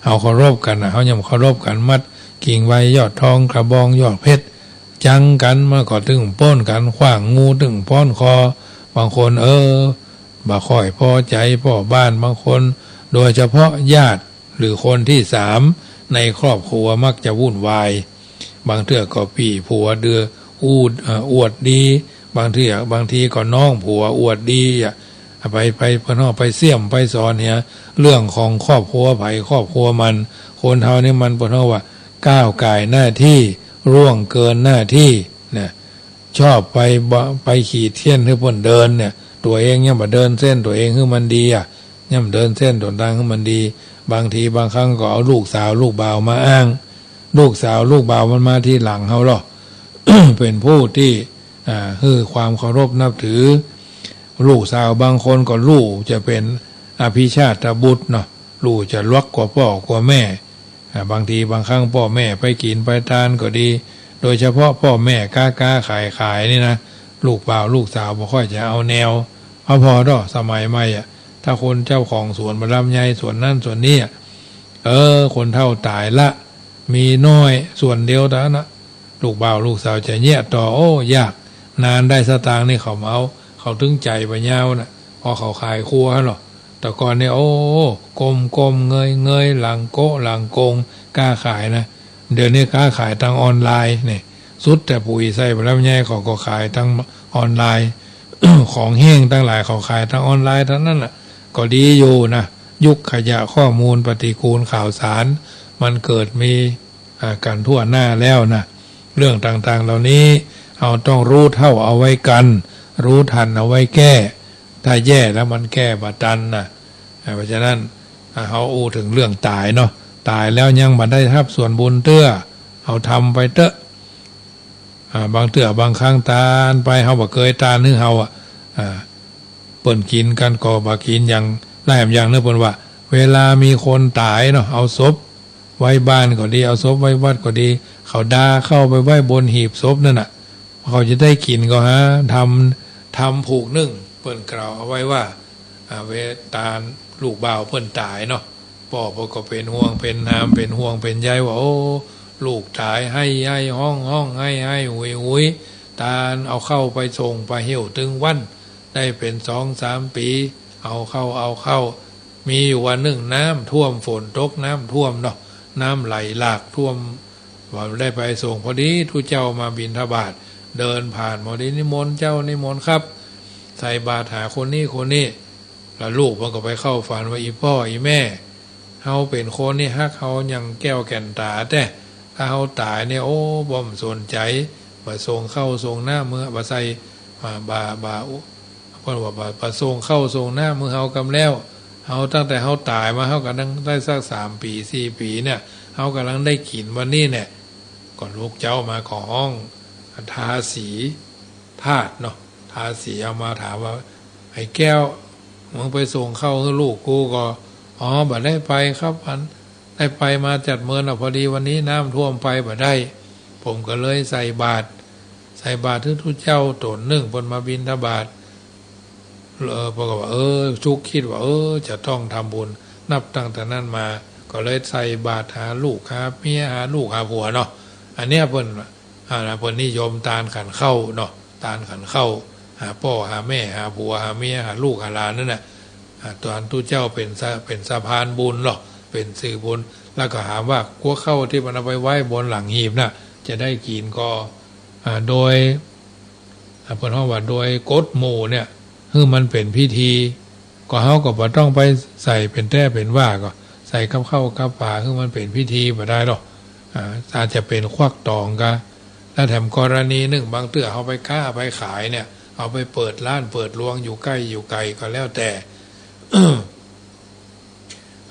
[SPEAKER 1] เฮาเคารพกันเฮาย่ำเคารพกันมัดกิ่งไว้ยอดทองกระบองยอดเพชรจังกันมาก็ถึงป้นกันขว้างงูถึงป้อนคอบางคนบ่ค่อยพอใจพ่อบ้านบางคนโดยเฉพาะญาติหรือคนที่สามในครอบครัวมักจะวุ่นวายบางเทื่อก็พี่ผัวเดืออวดดีบางทีก็น้องผัวอวดดีไปเพื่อนไปเสี่ยมไปสอนเนี่ยเรื่องของครอบครัวไผครอบครัวมันคนเฮานี่มันเพื่อนว่าก้าวไก่หน้าที่ร่วงเกินหน้าที่เนี่ยชอบไปขี่เทียนให้เพื่อนเดินเนี่ยตัวเองเนี่ยมาเดินเส้นตัวเองให้มันดีเนี่ยมันเดินเส้นตัวดังให้มันดีบางทีบางครั้งก็เอาลูกสาวลูกบ่าวมาอ้างลูกสาวลูกบ่าวมันมาที่หลังเขาหรอ เป็นผู้ที่คือความเคารพนับถือลูกสาวบางคนก็ลูกจะเป็นอภิชาติบุตรเนาะลูกจะลักกว่าพ่อกว่าแม่บางทีบางครั้งพ่อแม่ไปกินไปทานก็ดีโดยเฉพาะพ่อแม่กล้าขายนี่นะลูกบ่าวลูกสาวบ่ค่อยจะเอาแนวเอาพอดอสมัยใหม่ถ้าคนเจ้าของสวนบรรยายสวนนั่นสวนนี้คนเท่าตายละมีน้อยส่วนเดียวแต่นะลูกบ่าวลูกสาวจะแย่ต่อยากนานได้สตางค์นี่เขาถึงใจไปเงานะพอเขาขายครัวหรอแต่ก่อนเนี่ยกลมเงยหลังโกหลังกงกล้าขายนะเดี๋ยวนี้กล้าขายทางออนไลน์เนี่ยสุดแต่ปุ๋ยใส่ไปแล้วแย่เขาก็ขายทางออนไลน์ ของแห้งตั้งหลายเขาขายทางออนไลน์ทั้งนั้นก็ดีอยู่นะยุคขยะข้อมูลปฏิกูลข่าวสารมันเกิดมีกันทั่วหน้าแล้วนะเรื่องต่างๆเหล่านี้เราต้องรู้เท่าเอาไว้กันรู้ทันเอาไว้แก้ถ้าแย่แล้วมันแก้บัตันนะเพราะฉะนั้นเขาถึงเรื่องตายเนาะตายแล้วยังมาได้ทับส่วนบุญเตื้อเอาทำไปเตอะบางเตื้อบางครั้งตาลไปเขาบอกเคยตาลนึกเขาเปิ่นกินกันก็บากินอย่างได้อย่างนึกเปิ่นว่าเวลามีคนตายเนาะเอาศพไว้บ้านก็ดีเอาศพไว้วัดก็ดีเขาด่าเข้าไปไว้บนหีบศพนั่นน่ะเขาจะได้กินก็ทำผูกนึ่งเปิ่นกล่าวเอาไว้ว่าเวตาลูกบ่าวเปิ่นตายเนาะพ่อก็เป็นห่วงเป็นน้ำเป็นห่วงเป็นใยว่าลูกตายให้ห้องให้หุยตาเอาเข้าไปส่งไปเหี่ยวตึงวันได้เป็น2-3 ปีเอาเข้ามีอยู่วันหนึ่งน้ำท่วมฝนตกน้ำท่วมเนาะน้ำไหลหลากท่วมว่าได้ไปส่งพอดีทุเจ้ามาบิณฑบาตเดินผ่านพอดีนิมนต์เจ้านิมนต์ครับใส่บาตรหาคนนี้แล้วลูกมันก็ไปเข้าฝันว่าอีพ่ออีแม่เฮาเป็นคนนี่ฮักเฮายังแก้วแก่นตาแต่ถ้าเฮาตายเนี่ยบ่มสนใจบ่ส่งเข้าส่งหน้ามือบ่ใส่บาเพิ่นว่าบ่ส่งเข้าส่งหน้ามือเฮากำแล้วเฮาตั้งแต่เฮาตายมาเฮาก็นั่งได้สัก3 ปี4 ปีเนี่ยเฮากำลังได้กินวันนี้เนี่ยก่อนลูกเจ้ามาขอห้องทาสีธาตุเนาะทาสีเอามาถามว่าไอ้แก้วมึงไปส่งเข้าให้ลูกกูก็บ่ได้ไปครับได้ไปมาจัดเมินพอดีวันนี้น้ำท่วมไปบ่ได้ผมก็เลยใส่บาตรทุกเจ้าตน1เพิ่นมาบิณฑบาตพอก็ว่าชุกคิดว่าจะต้องทำบุญนับตั้งแต่นั้นมาก็เลยใส่บาตรหาลูกหาเมียหาลูกหาผัวเนาะอันเนี้ยเพิ่นนิยมตาลขันเข้าเนาะตาลขันเข้าหาพ่อหาแม่หาผัวหาเมียหาลูกหาหลานนั่นน่ะตัวอันตู้เจ้าเป็นสะพานบุญหรอกเป็นสื่อบุญแล้วก็ถามว่ากัวเข้าที่มันเอาไปไว้บนหลังหีบน่ะจะได้กินก็โดยเพิ่นว่าโดยกฎหมู่เนี่ยคือมันเป็นพิธีก็เฮาก็บ่ต้องไปใส่เป็นแท้เป็นว่าก็ใส่กับข้าวกับปลาคือมันเป็นพิธีบ่ได้หรอก อาจจะเป็นควักตองก็แล้วแถมกรณีหนึ่งบางเตื้อเอาไปค้าไปขายเนี่ยเอาไปเปิดร้านเปิดรวงอยู่ใกล้อยู่ไกลก็แล้วแต่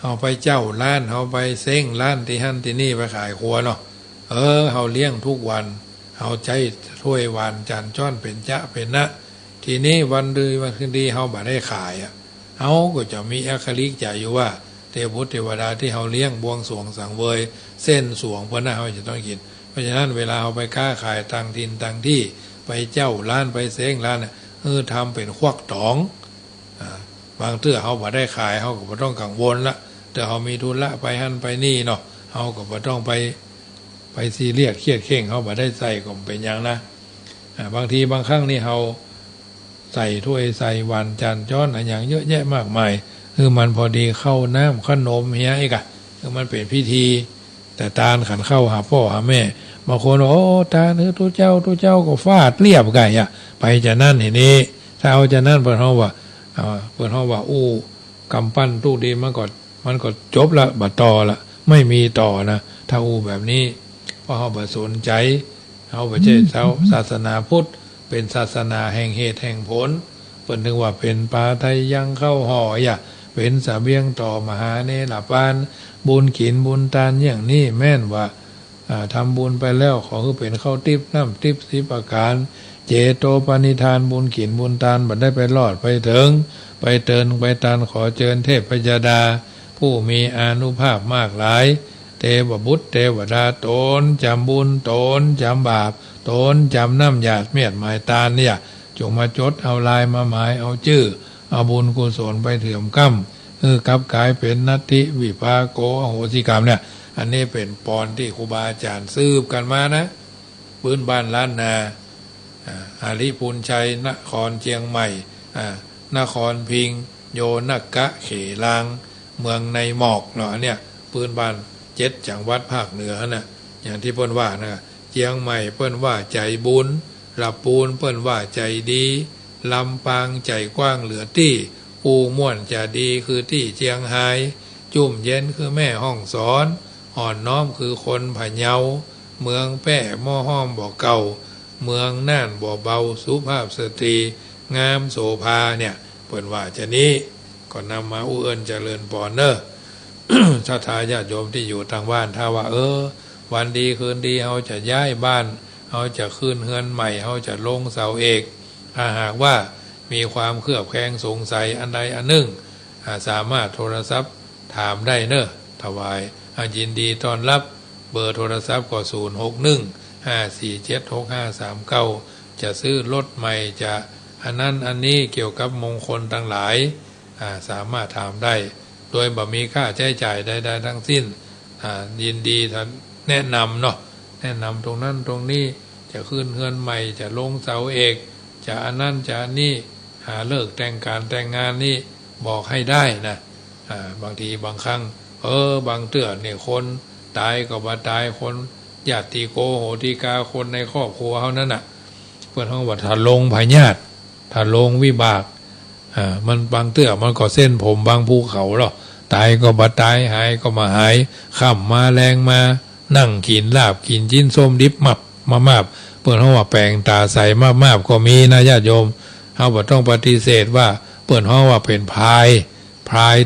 [SPEAKER 1] เอาไปเจ้าร้านเอาไปเซ้งร้านที่หั่นที่นี่ไปขายครัวเนาะเอาเลี้ยงทุกวันเอาใจถ้วยวานจานจ้อนเป็นจะเป็นนะทีนี้วันดีวันคืนดีเอาบ่ได้ขายเอาก็จะมีอัคลิกใจอยู่ว่าเทพบุตรเทวดาที่เอาเลี้ยงบวงสรวงสังเวยเส้นสวงเพื่อหน้าเขาจะต้องกินเพราะฉะนั้นเวลาเอาไปค้าขายต่างถิ่นต่างที่ไปเจ้าร้านไปเซ้งร้านเนี่ยทำเป็นควักตองบางเตื้อเขาบ่ได้ขายเขาก็บ่ต้องกังวลละแต่เขามีทุนละไปหั่นไปนี่เนาะเขาก็บ่ต้องไปซีเรียสเครียดเข่งเขาบ่ได้ใส่ก็เป็นอย่างนะบางทีบางครั้งนี่เขาใส่ถ้วยใส่หวานจานจ้อนอะไรอย่างเยอะแยะมากมายมันพอดีเข้าน้ำขนมเฮียอีกมันเป็นพิธีแต่ตาลขันเข้าหาพ่อหาแม่บางคนโอ้ตาตัวเจ้าก็ฟาดเรียบไก่ไปจะนั่นเห็นนี้ถ้าเอาจะนั่นเปิดห้องว่าอู้กำปั้นตู้ดีมันก็จบละบัดต่อละไม่มีต่อนะถ้าอู้แบบนี้เพราะเขาบ่สนใจเขาบ่ใช่ศาสนาพุทธเป็นศาสนาแห่งเหตุแห่งผลเปิดถึงว่าเป็นปาไทยยังเข้าห่อเป็นสเสบียงต่อมหาเนรปานบุญขินบุญทานอย่างนี้แม่นว่าทำบุญไปแล้วขอคือเป็นข้าวทิพย์น้ำทิพย์สิประการเจโตปณิธานบุญขินบุญทานบัดได้ไปรอดไปถึงไปเตินไปตานขอเชิญเทพยดาผู้มีอานุภาพมากหลายเทวบุตรเทวดาตนจำบุญตนจำบาปตนจำน้ำหยาดเมียดหมายตาลเนี่ยจงมาจดเอาลายมาหมายเอาชื่อเอาบุญกุศลไปเถื่อมกั้มกับกายเป็นนัตติวิภาโกอโหสิกรรมเนี่ยอันนี้เป็นปอนที่ครูบาอาจารย์สืบกันมานะพื้นบ้านล้านนาอาริปุญชัยนครเชียงใหม่นครพิงโยนักกะเขลางเมืองในหมอกเนาะเนี่ยพื้นบ้าน7จังหวัดภาคเหนือนะอย่างที่เปิ้นว่านะเชียงใหม่เปิ้นว่าใจบุญลำปูนเปิ้นว่าใจดีลำปางใจกว้างเหลือที่ปูม่วนจะดีคือที่เชียงไฮ้จุ่มเย็นคือแม่ห้องสอนอ่อนน้อมคือคนพะเยาเมืองแป้หม้อห้อมบ่อเก่าเมืองน่านบ่อเบาสุภาพสตรีงามโสภาเนี่ยเปิ้นว่าจะนี้ก็นำมาอุเอิญเจริญปอนเนอร์ ศรัทธาญาติโยมที่อยู่ทางบ้านถ้าว่าวันดีคืนดีเขาจะย้ายบ้านเขาจะขึ้นเฮือนใหม่เขาจะลงเสาเอกถ้าหากว่ามีความเครือบแคลงสงสัยอันใดอันหนึ่งสามารถโทรศัพท์ถามได้เนอะถวายยินดีต้อนรับเบอร์โทรศัพท์ก็061-547-6539จะซื้อรถใหม่จะอันนั้นอันนี้เกี่ยวกับมงคลทั้งหลายสามารถถามได้โดยบ่มีค่าใช้จ่ายใดๆทั้งสิ้นยินดีท่านแนะนำเนาะแนะนำตรงนั้นตรงนี้จะขึ้นเฮือนใหม่จะลงเสาเอกจะอันนั้นจะนี่หาเลิกแต่งการแต่งงานนี่บอกให้ได้นะบางทีบางครั้งบางเตื้อเนี่ยคนตายก็บ่ตายคนญาติโกโหติกาคนในครอบครัวเขานั่นน่ะเพื่อนเขาว่าถ้าลงพญาติถ้าลงวิบากมันบางเตื้อมันก็เส้นผมบางภูเขาหรอกตายก็บ่ตายหายก็มาหายค่ำมาแรงมานั่งกินลาบกินจิ้นส้มดิบมาเพื่อนเขาว่าแปลงตาใสมากก็มีนะญาติโยมเขาบ่ต้องปฏิเสธว่าเพื่อนเขาว่าเป็นพาย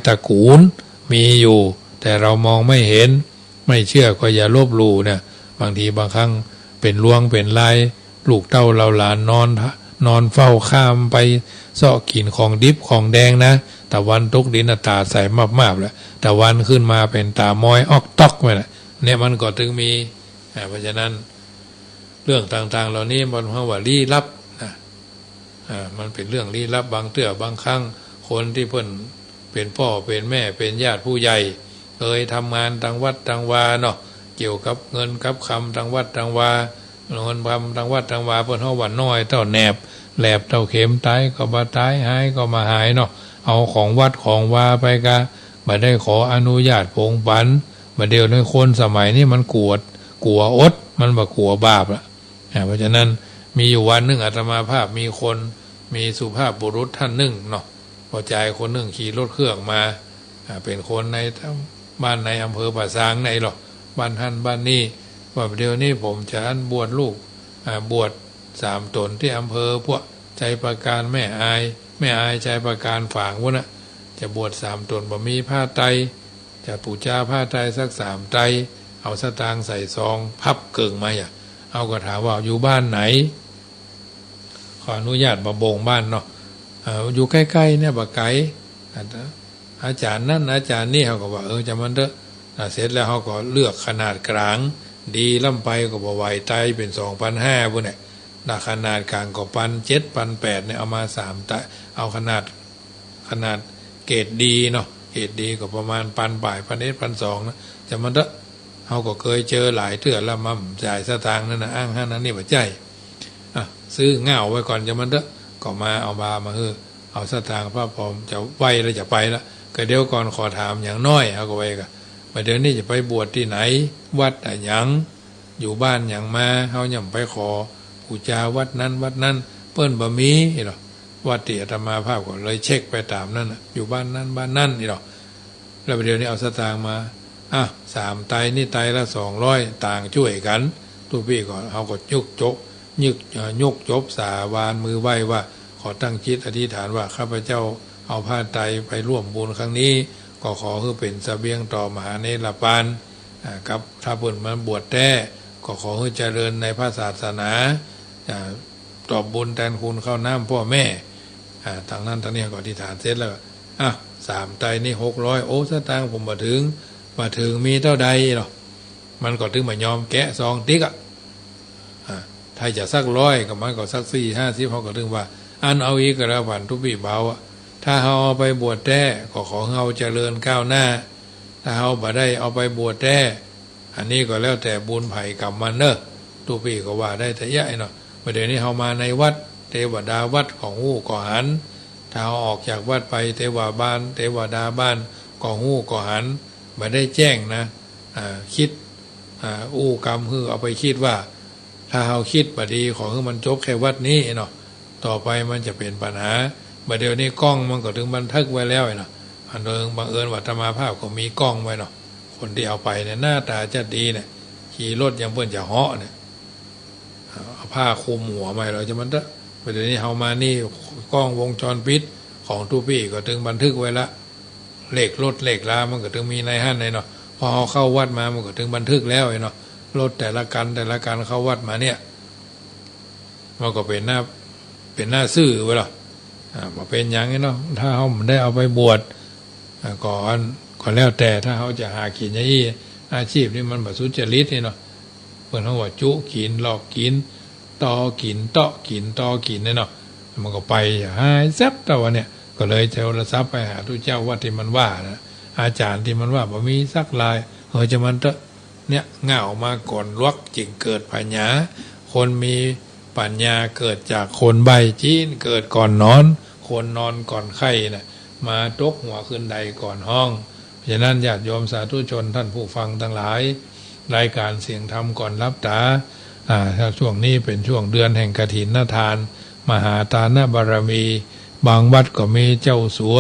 [SPEAKER 1] ตระกูลมีอยู่แต่เรามองไม่เห็นไม่เชื่อก็อย่าลบหลู่เนี่ยบางทีบางครั้งเป็นลวงเป็นลายลูกเต้าเราหลานนอนเฝ้าข้ามไปเสาะกินของดิบของแดงนะแต่วันตกดินตาใสมากๆแล้วแต่วันขึ้นมาเป็นตามอยออกตอกไปนะเนี่ยมันก็ถึงมีเพราะฉะนั้นเรื่องต่างๆเหล่านี้มันเพราะว่าลี้ลับนะมันเป็นเรื่องลี้ลับบางเตื้อบางครั้งคนที่เพิ่นเป็นพ่อเป็นแม่เป็นญาติผู้ใหญ่เคยทำงานทางวัดทางวาเนาะเกี่ยวกับเงินกับคำทางวัดทางวาเงินคำทางวัดทางวาเพิ่นเฮาว่าน้อยเท่าแหนบแหลบเท่าเข็มตายก็บ่ตายหายก็มาหายเนาะเอาของวัดของวาไปกะบ่ได้ขออนุญาตผงปันบ่เดียวในคนสมัยนี้มันกลัวอดมันบ่กลัวบาปละเพราะฉะนั้นมีอยู่วันนึงอาตมาภาพมีสุภาพบุรุษท่านนึงเนาะพอใจคนนึงขี่รถเครื่องมาเป็นคนในบ้านในอำเภอป่าซางในหรอกบ้านท่านบ้านนี้ ว่าเดี๋ยวนี้ผมจะบวชลูกบวช3 ตนที่อำเภอพวกใจประการแม่อายใจประการฝางวะนะจะบวช3 ตนบ่มีผ้าไตรจะปูชาผ้าไตรสัก3 ไตรเอาสตางค์ใส่ซองพับเกิ่งมาเอาก็ถามว่าอยู่บ้านไหนขออนุญาตมาบ่งบ้านเนาะอยู่ใกล้ๆเนี่ยบ่ไกลอาจารย์นั่นอาจารย์นี่เขาก็ว่าจะมันเถอะเสร็จแล้วเขาก็เลือกขนาดกลางดีล่ำไปก็บ่ไหวไตเป็น 2,500 พุ่นเนี่ยขนาดกลางก็1,700 1,800เนี่ยเอามา3 ไตเอาขนาดเกรดดีเนาะเกรดดีก็ประมาณ1,000 บาท1,100 1,200นะจะมันเถอะเขาก็เคยเจอหลายเทื่อแล้วมั่มจ่ายสตางค์นั่นนะอ้างห้านั้นนี่บ่ใจซื้อเง่าไว้ก่อนจะมันเถอะก็มาเอามาเอาสตางค์พระพรหมจะไหวแล้วจะไปแล้วก็เดี๋ยวก่อนขอถามอย่างน้อยเอาก็ไว้กันเดี๋ยวนี้จะไปบวชที่ไหนวัดอย่างอยู่บ้านอย่างมาเขาย่ำไปขอบูชาวัดนั้นเปิ้นบะมีหรอวัดที่อาตมาภาพก็เลยเช็คไปตามนั่นอยู่บ้านนั้นนี่หรอแล้วเดี๋ยวนี้เอาสตางค์มา3 ไตรนี่ไตรละ200ต่างช่วยกันทุกพี่ก็เขาก็ยกจบสาวานมือไหว้ว่าขอตั้งจิตอธิษฐานว่าข้าพเจ้าเอาผ้าไตรไปร่วมบุญครั้งนี้ก็ขอให้เป็นเสบียงต่อมหาเนรปานกับถ้าเพิ่นมาบวชแท้ก็ขอให้เจริญในพระศาสนาตอบบุญแทนคุณเข้าน้ำพ่อแม่ทางนั้นทางนี้ก็อธิษฐานเสร็จแล้ว3 ไตรนี่600โอ้สตางค์ผมมาถึงมีเท่าใดหรอมันก็ถึงมายอมแกะซองติ๊กถ้าจะสัก100ก็มันก็สัก4-50เขาก็ถึงว่าอันเอาอีกก็แล้ววันทุกปีเบาถ้าเขาเอาไปบวชแท้ก็ขอเขาเจริญก้าวหน้าถ้าเขาบ่ได้เอาไปบวชแท้อันนี้ก็แล้วแต่บุญไผ่กรรมมันเนอะทุกปีก็ว่าได้แต่ยะเนาะเดี๋ยวนี้เขามาในวัดเทวดาวัดของหู้ก่อหันถ้าเขาออกจากวัดไปเทวดาบ้านก่อหู้ก่อหันบ่ได้แจ้งนะคิดกรรมคือเอาไปคิดว่าถ้าเขาคิดบ่ดีขอให้มันจบแค่วัดนี้เนาะต่อไปมันจะเป็นปัญหาเดี๋ยวนี้กล้องมันก็ถึงบันทึกไว้แล้วเนาะอันเดิมบังเอิญว่าธรรมาภาพก็มีกล้องไว้เนาะคนที่เอาไปเนี่ยหน้าตาจะดีเนี่ยขี่รถยังเพิ่นจะเหาะเนี่ยเอาผ้าคลุมหัวไปเราจะมันเถอะเดี๋ยวนี้เอามานี่กล้องวงจรปิดของทุกพี่ก็ถึงบันทึกไว้ละเลขรถเลขลามันก็ถึงมีในห้างในเนาะพอเอาเข้าวัดมามันก็ถึงบันทึกแล้วเนาะรถแต่ละกันเข้าวัดมาเนี่ยมันก็เป็นหน้าซื่อไว้หรอมาเป็นอย่างนี้เนาะถ้าเขาได้เอาไปบวชก่อนก็แล้วแต่ถ้าเขาจะหากินอย่างนี้อาชีพนี้มันแบบสุจริตนี่เนาะเพื่อนเขาว่าจุกินหลอกกินต่อกินเตาะกินเนี่ยเนาะมันก็ไปหายแซบแต่วันเนี่ยก็เลยโทรศัพท์ไปหาทุกเจ้าว่าที่มันว่านะอาจารย์ที่มันว่าบ่มีสักลายจะมันเตอะเนี่ยเงามาก่อนลวกจึงเกิดปัญญาคนมีปัญญาเกิดจากคนใบจีนเกิดก่อนนอนคนนอนก่อนไข้นะมาตกหัวขึ้นใดก่อนห้องเพราะฉะนั้นญาติโยมสาธุชนท่านผู้ฟังทั้งหลายรายการเสียงธรรมก่อนรับตาถ้าช่วงนี้เป็นช่วงเดือนแห่งกฐินทานมหาทานบารมีบางวัดก็มีเจ้าสัว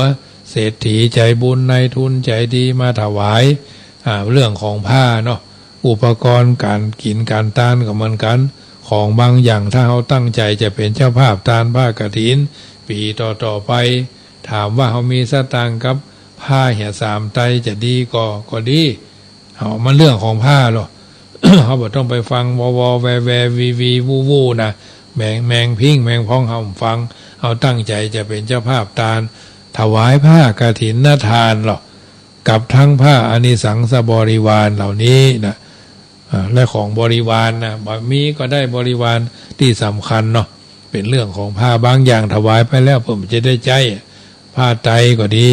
[SPEAKER 1] เศรษฐีใจบุญนายทุนใจดีมาถวายเรื่องของผ้าเนาะอุปกรณ์การกินการทานก็เหมือนกันของบางอย่างถ้าเขาตั้งใจจะเป็นเจ้าภาพทานผ้ากฐินปีต่อไปถามว่าเขามีสตางค์กับผ้า3 ไตรจะดีก็ดีมันเรื่องของผ้าหรอ เขาบอกต้องไปฟังวแววีวูนะแมงพิงแมงพ้องเขาฟังเขาตั้งใจจะเป็นเจ้าภาพทานถวายผ้ากฐินทานหรอกับทั้งผ้าอานิสังสบริวารเหล่านี้นะและของบริวารนะมีก็ได้บริวารที่สำคัญเนาะเป็นเรื่องของผ้าบางอย่างถวายไปแล้วผมจะได้ใจผ้าไตรก็ดี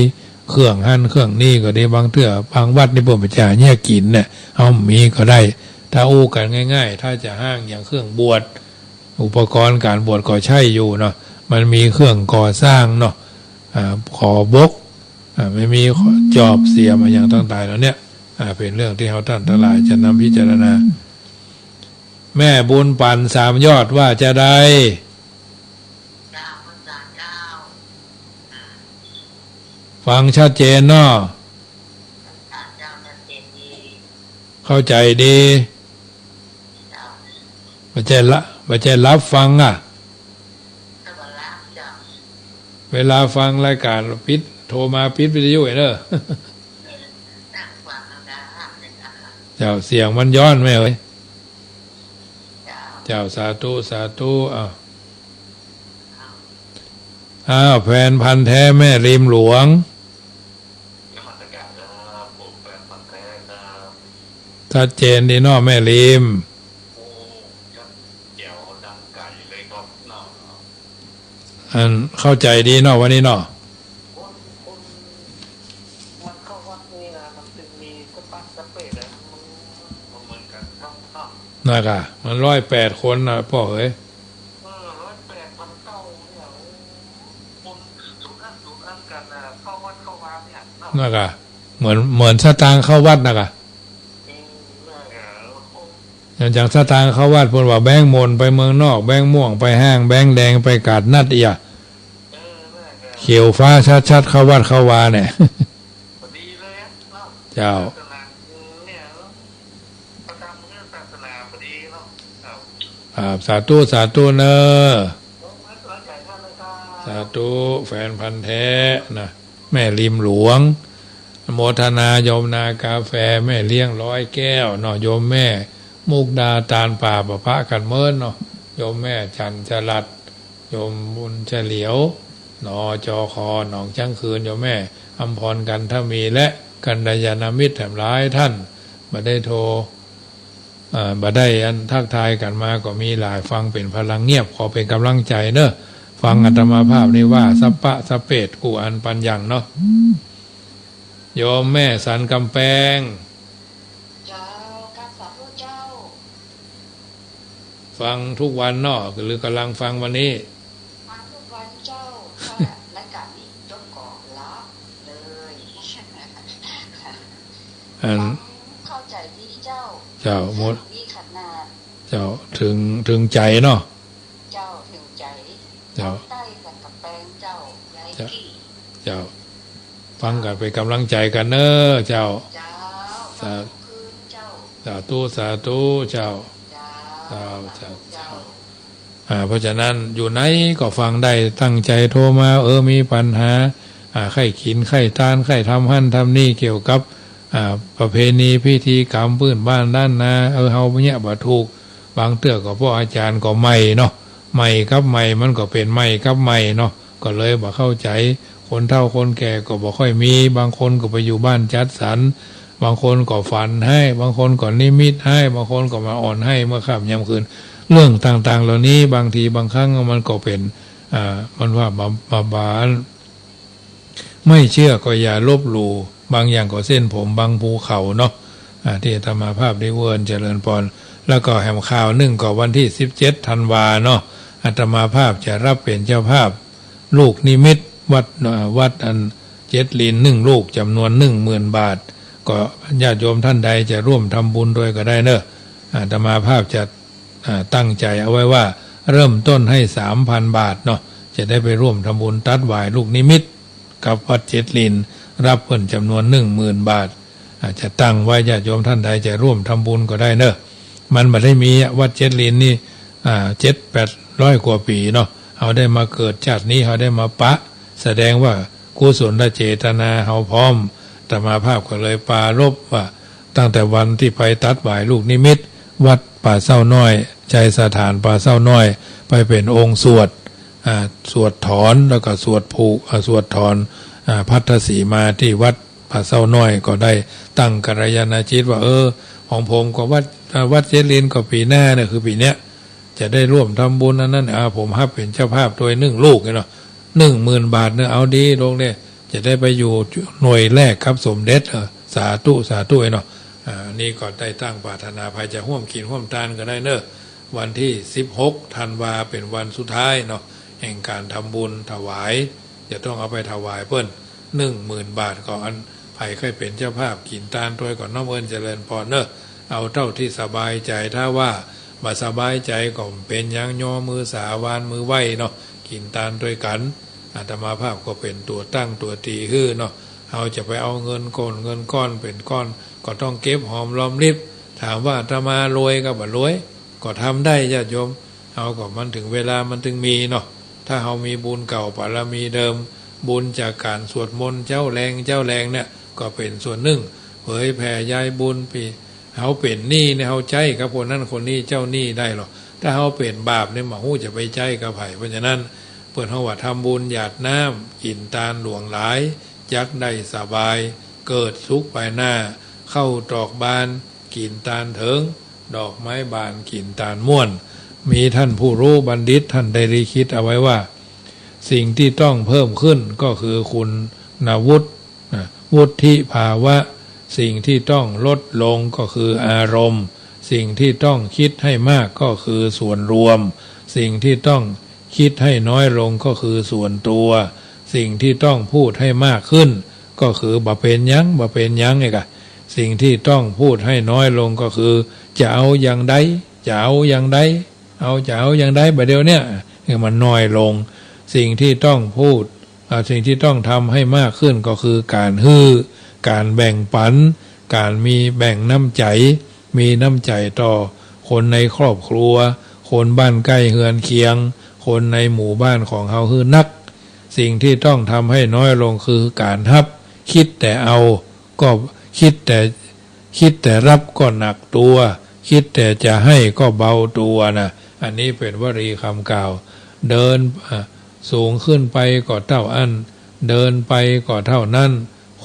[SPEAKER 1] เครื่องหั่นเครื่องนี่ก็ดีบางเทื่อบางวัดนี่ผมจะแยกกินเนี่ยเอามีก็ได้ถ้าอู้กันง่ายๆถ้าจะห้างอย่างเครื่องบวชอุปกรณ์การบวชก็ใช่อยู่เนาะมันมีเครื่องก่อสร้างเนาะขอบกไม่มีจอบเสียมอย่างต่างๆแล้วเนี่ยเป็นเรื่องที่เขาท่านทั้งหลายจะนำพิจารณาแม่บุญปั่น3 ยอดว่าจะได้ฟังชัดเจนเนาะเข้าใจดี ไม่ใช่รับฟังอ่ะเวลาฟังรายการปิดโทรมาปิดวิทยุเนอะเจ้าเสียงมันย้อนไหมเอ่ยเจ้าสาธุสาธุอ้าวแฟนพันธุ์แท้แม่ริมหลวงชัดเจนดีเนาะแม่ริมอันเข้าใจดีเนาะวันนี้เนาะน่ะค่ะมัน108 คนนะพ่อเอ้ยน่ะค่ะเหมือนสตางค์เข้าวัดน่ะค่ะอย่างสตางค์เข้าวัดเพิ่นว่าแบงค์มนไปเมืองนอกแบงค์ม่วงไปห้างแบงค์แดงไปกาดนัดอีกเขียวฟ้าชัดๆเข้าวัดเข้าวาเนี่ยเจ้าสาธุสาธุเนอสาธุแฟนพันธุ์แท้นะแม่ริมหลวงโมทนาโยมนากาแฟแม่เลี้ยง100 แก้วเนาะโยมแม่มุกดาตาลป่าประพะกันเมินเนาะโยมแม่จันจรัดโยมบุญเฉลียวนอจอคอหนองจังคืนโยมแม่อำพรกันถ้ามีและกันดายานามิตรแถมร้ายท่านมาได้โทรมาได้อันทักทายกันมาก็มีหลายฟังเป็นพลังเงียบขอเป็นกำลังใจเนอะฟังอาตมาภาพนี่ว่าสัปปะสเปดกูอันปัญญังเนาะโยมแม่สันกำแพงฟังทุกวันเนาะหรือกำลังฟังวันนี้
[SPEAKER 2] ฟังทุกวันเจ้ารายการนี้จบก่อนละเลยเข้าใจดีเจ้า
[SPEAKER 1] หมด
[SPEAKER 2] มีขนาด
[SPEAKER 1] เจ้าถึงใจเนาะ
[SPEAKER 2] เจ้าถึงใจ
[SPEAKER 1] เจ้า
[SPEAKER 2] ใต้กันกับแปลงเจ้ายายกี้
[SPEAKER 1] เจ้าฟังกันเป็นกำลังใจกันเนอะเจ้าสาธุสาธุเจ้าเพราะฉะนั้นอยู่ไหนก็ฟังได้ตั้งใจโทรมามีปัญหาไข้ขินไข้ตานไข้ทำหั่นทำนี่เกี่ยวกับประเพณีพิธีกรรมพื้นบ้านด้านนาเฮาเนี่ยบ่ถูกบางเตื้อก็พ่ออาจารย์ก็ใหม่เนาะใหม่กับใหม่มันก็เป็นใหม่กับใหม่เนาะก็เลยบ่เข้าใจคนเฒ่าคนแก่ก็บ่ค่อยมีบางคนก็ไปอยู่บ้านจัดสรรบางคนก็ฝันให้บางคนก็นิมิตให้บางคนก็มาอ่อนให้เมื่อค่ำยามคืนเรื่องต่างๆเหล่านี้บางทีบางครั้งมันก็เป็นมันว่าบาไม่เชื่อก็อย่าลบหลู่บางอย่างก็เส้นผมบางภูเขาเนาะที่ธรรมาภาพได้เวิร์นเจริญพรแล้วก็แหมข่าว1ก็วันที่17 ธันวาเนาะอาตมาภาพจะรับเป็นเจ้าภาพลูกนิมิตวัดอัน7 ลิ้น1 ลูกจำนวน 10,000 บาทก็ญาติโยมท่านใดจะร่วมทำบุญด้วยก็ได้เนอะอาตมาภาพจะตั้งใจเอาไว้ว่าเริ่มต้นให้ 3,000 บาทเนาะจะได้ไปร่วมทำบุญตัดหวายลูกนิมิตกับวัด7 ลิ้นรับเพิ่นจำนวน 10,000 บาทอาจจะตั้งไว้ญาติโยมท่านใดจะร่วมทำบุญก็ได้เนอะมันไม่ได้มีวัด7 ลิ้นนี่700-800 กว่าปีเนาะเอาได้มาเกิดชาตินี้เขาได้มาปะแสดงว่ากุศลเจตนาเฮาพร้อมอาตมาภาพก็เลยปรารภว่าตั้งแต่วันที่ไปตัดหวายลูกนิมิตวัดป่าเศร้าน้อยใจสถานป่าเศร้าน้อยไปเป็นองค์สวดถอนแล้วก็สวดผูกสวดถอนพัทธสีมาที่วัดป่าเศร้าน้อยก็ได้ตั้งกัลยาณจิตว่าของผมก็วัดเจริญก็ปีหน้าเนี่ยคือปีเนี้ยจะได้ร่วมทำบุญนั้นผมฮับเป็นเจ้าภาพโดย1 ลูกเนาะ10,000 บาทเนี่ยเอาดีลงเนี่ยจะได้ไปอยู่หน่วยแรกครับสมเด็จสาธุสาธุเนาะนี่ก็ได้ตั้งปรารถนาภายจะร่วมกินร่วมทานก็ได้เนอะวันที่16 ธันวาเป็นวันสุดท้ายเนาะแห่งการทำบุญถวายจะต้องเอาไปถวายเพิ่น10,000 บาทก่อนไผใครเป็นเจ้าภาพกินทานด้วยก่อนน้อมเอิญเจริญพรเนอะเอาเท่าที่สบายใจถ้าว่าบ่สบายใจก็เป็นยังย่อมือสาวานมือไหวเนาะกินทานด้วยกันอาตมาภาพก็เป็นตัวตั้งตัวตีฮื้อเนาะเอาจะไปเอาเงินก้อนเป็นก้อนก็ต้องเก็บหอมรอมริบถามว่าอาตมารวยก็บ่รวย ก็ทำได้ญาติโยมเอาก็มันถึงเวลามันถึงมีเนาะถ้าเรามีบุญเก่าบารมีเดิมบุญจากการสวดมนต์เจ้าแรงเนี่ยก็เป็นส่วนหนึ่งเผยแผ่ยายบุญปีเขาเป็นหนี้เนี่ยเขาใจกับคนนั้นคนนี้เจ้าหนี้ได้หรอถ้าเขาเป็นบาปเนี่ยหมาหู้จะไปใจกับไผ่เพราะฉะนั้นเปิดเขาว่าทำบุญหยาดน้ำกินตาลหลวงหลายยักได้สบายเกิดสุขไปหน้าเข้าตอกบานกินตาลเถิงดอกไม้บานกินตาลม่วนมีท่านผู้รู้บัณฑิตท่านได้รีคิดเอาไว้ว่าสิ่งที่ต้องเพิ่มขึ้นก็คือคุณวุฒิวุฒิภาวะสิ่งที่ต้องลดลงก็คืออารมณ์สิ่งที่ต้องคิดให้มากก็คือส่วนรวมสิ่งที่ต้องคิดให้น้อยลงก็คือส่วนตัวสิ่งที่ต้องพูดให้มากขึ้นก็คือบ่เป็นยังไงกะสิ่งที่ต้องพูดให้น้อยลงก็คือจะเอาอย่างใดจะเอาอย่างใดบัดเดียวเนี่ยมันน้อยลงสิ่งที่ต้องพูดสิ่งที่ต้องทำให้มากขึ้นก็คือการการแบ่งปันการมีแบ่งน้ำใจมีน้ำใจต่อคนในครอบครัวคนบ้านใกล้เฮือนเคียงคนในหมู่บ้านของเขาคือนักสิ่งที่ต้องทำให้น้อยลงคือการคิดแต่เอาก็คิดแต่รับก็หนักตัวคิดแต่จะให้ก็เบาตัวนะอันนี้เป็นวลีคำกล่าวเดินสูงขึ้นไปก็เท่าอันเดินไปก็เท่านั้น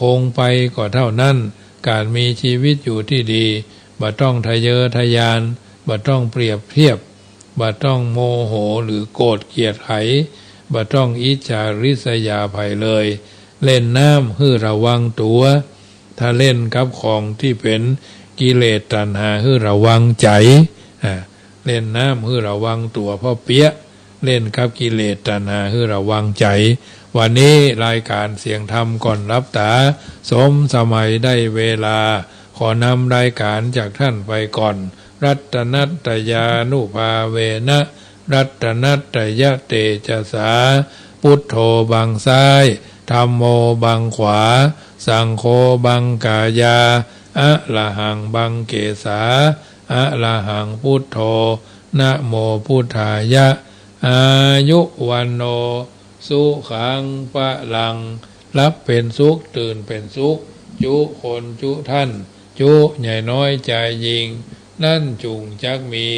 [SPEAKER 1] คงไปก็เท่านั้นการมีชีวิตอยู่ที่ดีบ่ต้องทะเยอทะยานบ่ต้องเปรียบเทียบบ่ต้องโมโหหรือโกรธเกลียดไขบ่ต้องอิจฉาริษยาภัยเลยเล่นน้ำให้ระวังตัวถ้าเล่นกับของที่เป็นกิเลสตัณหาให้ระวังใจเล่นน้ำให้ระวังตัวพ่อเปี้ยเล่นกับกิเลสตัณหาให้ระวังใจวันนี้รายการเสียงธรรมก่อนรับตาสมสมัยได้เวลาขอนำรายการจากท่านไปก่อนรัตนัตยานุภาเวนะรัตนัตยะเตจสาพุทโธบังซ้ายธัมโมบังขวาสังโฆบังกายาอะระหังบังเกสาอะระหังพุทโธนะโมพุทธายะอายุวันโนสุขังปะลังรับเป็นสุขตื่นเป็นสุขจุคนจุท่านจุใหญ่น้อยใจยิงนั่นจุงจักมี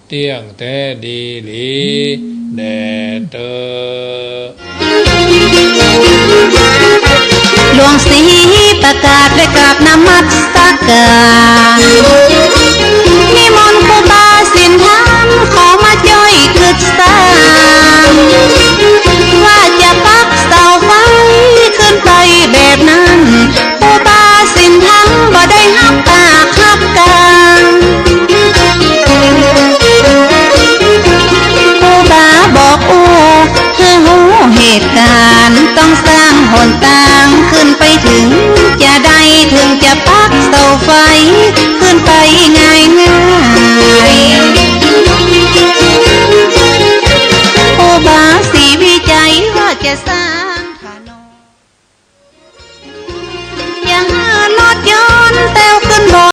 [SPEAKER 1] เตี้ยงแต่ดีหลีแดเตอ
[SPEAKER 3] หลวงศรีประกาศด้วยกราบนมัสการนิมนต์ครูบาสินธรรมขอมาจ้อยคึกษาว่าจะปักเสาไฟขึ้นไปแบบนั้นครูบาสินธรรมบ่ได้หับปากหับกลางครูบาบอกให้หูเหตุการณ์ต้องสร้างหนทางขึ้นไปถึงจะได้ถึงจะปักเสาไฟขึ้นไปง่ายครูบาสีวิจัยว่าจะสร้าง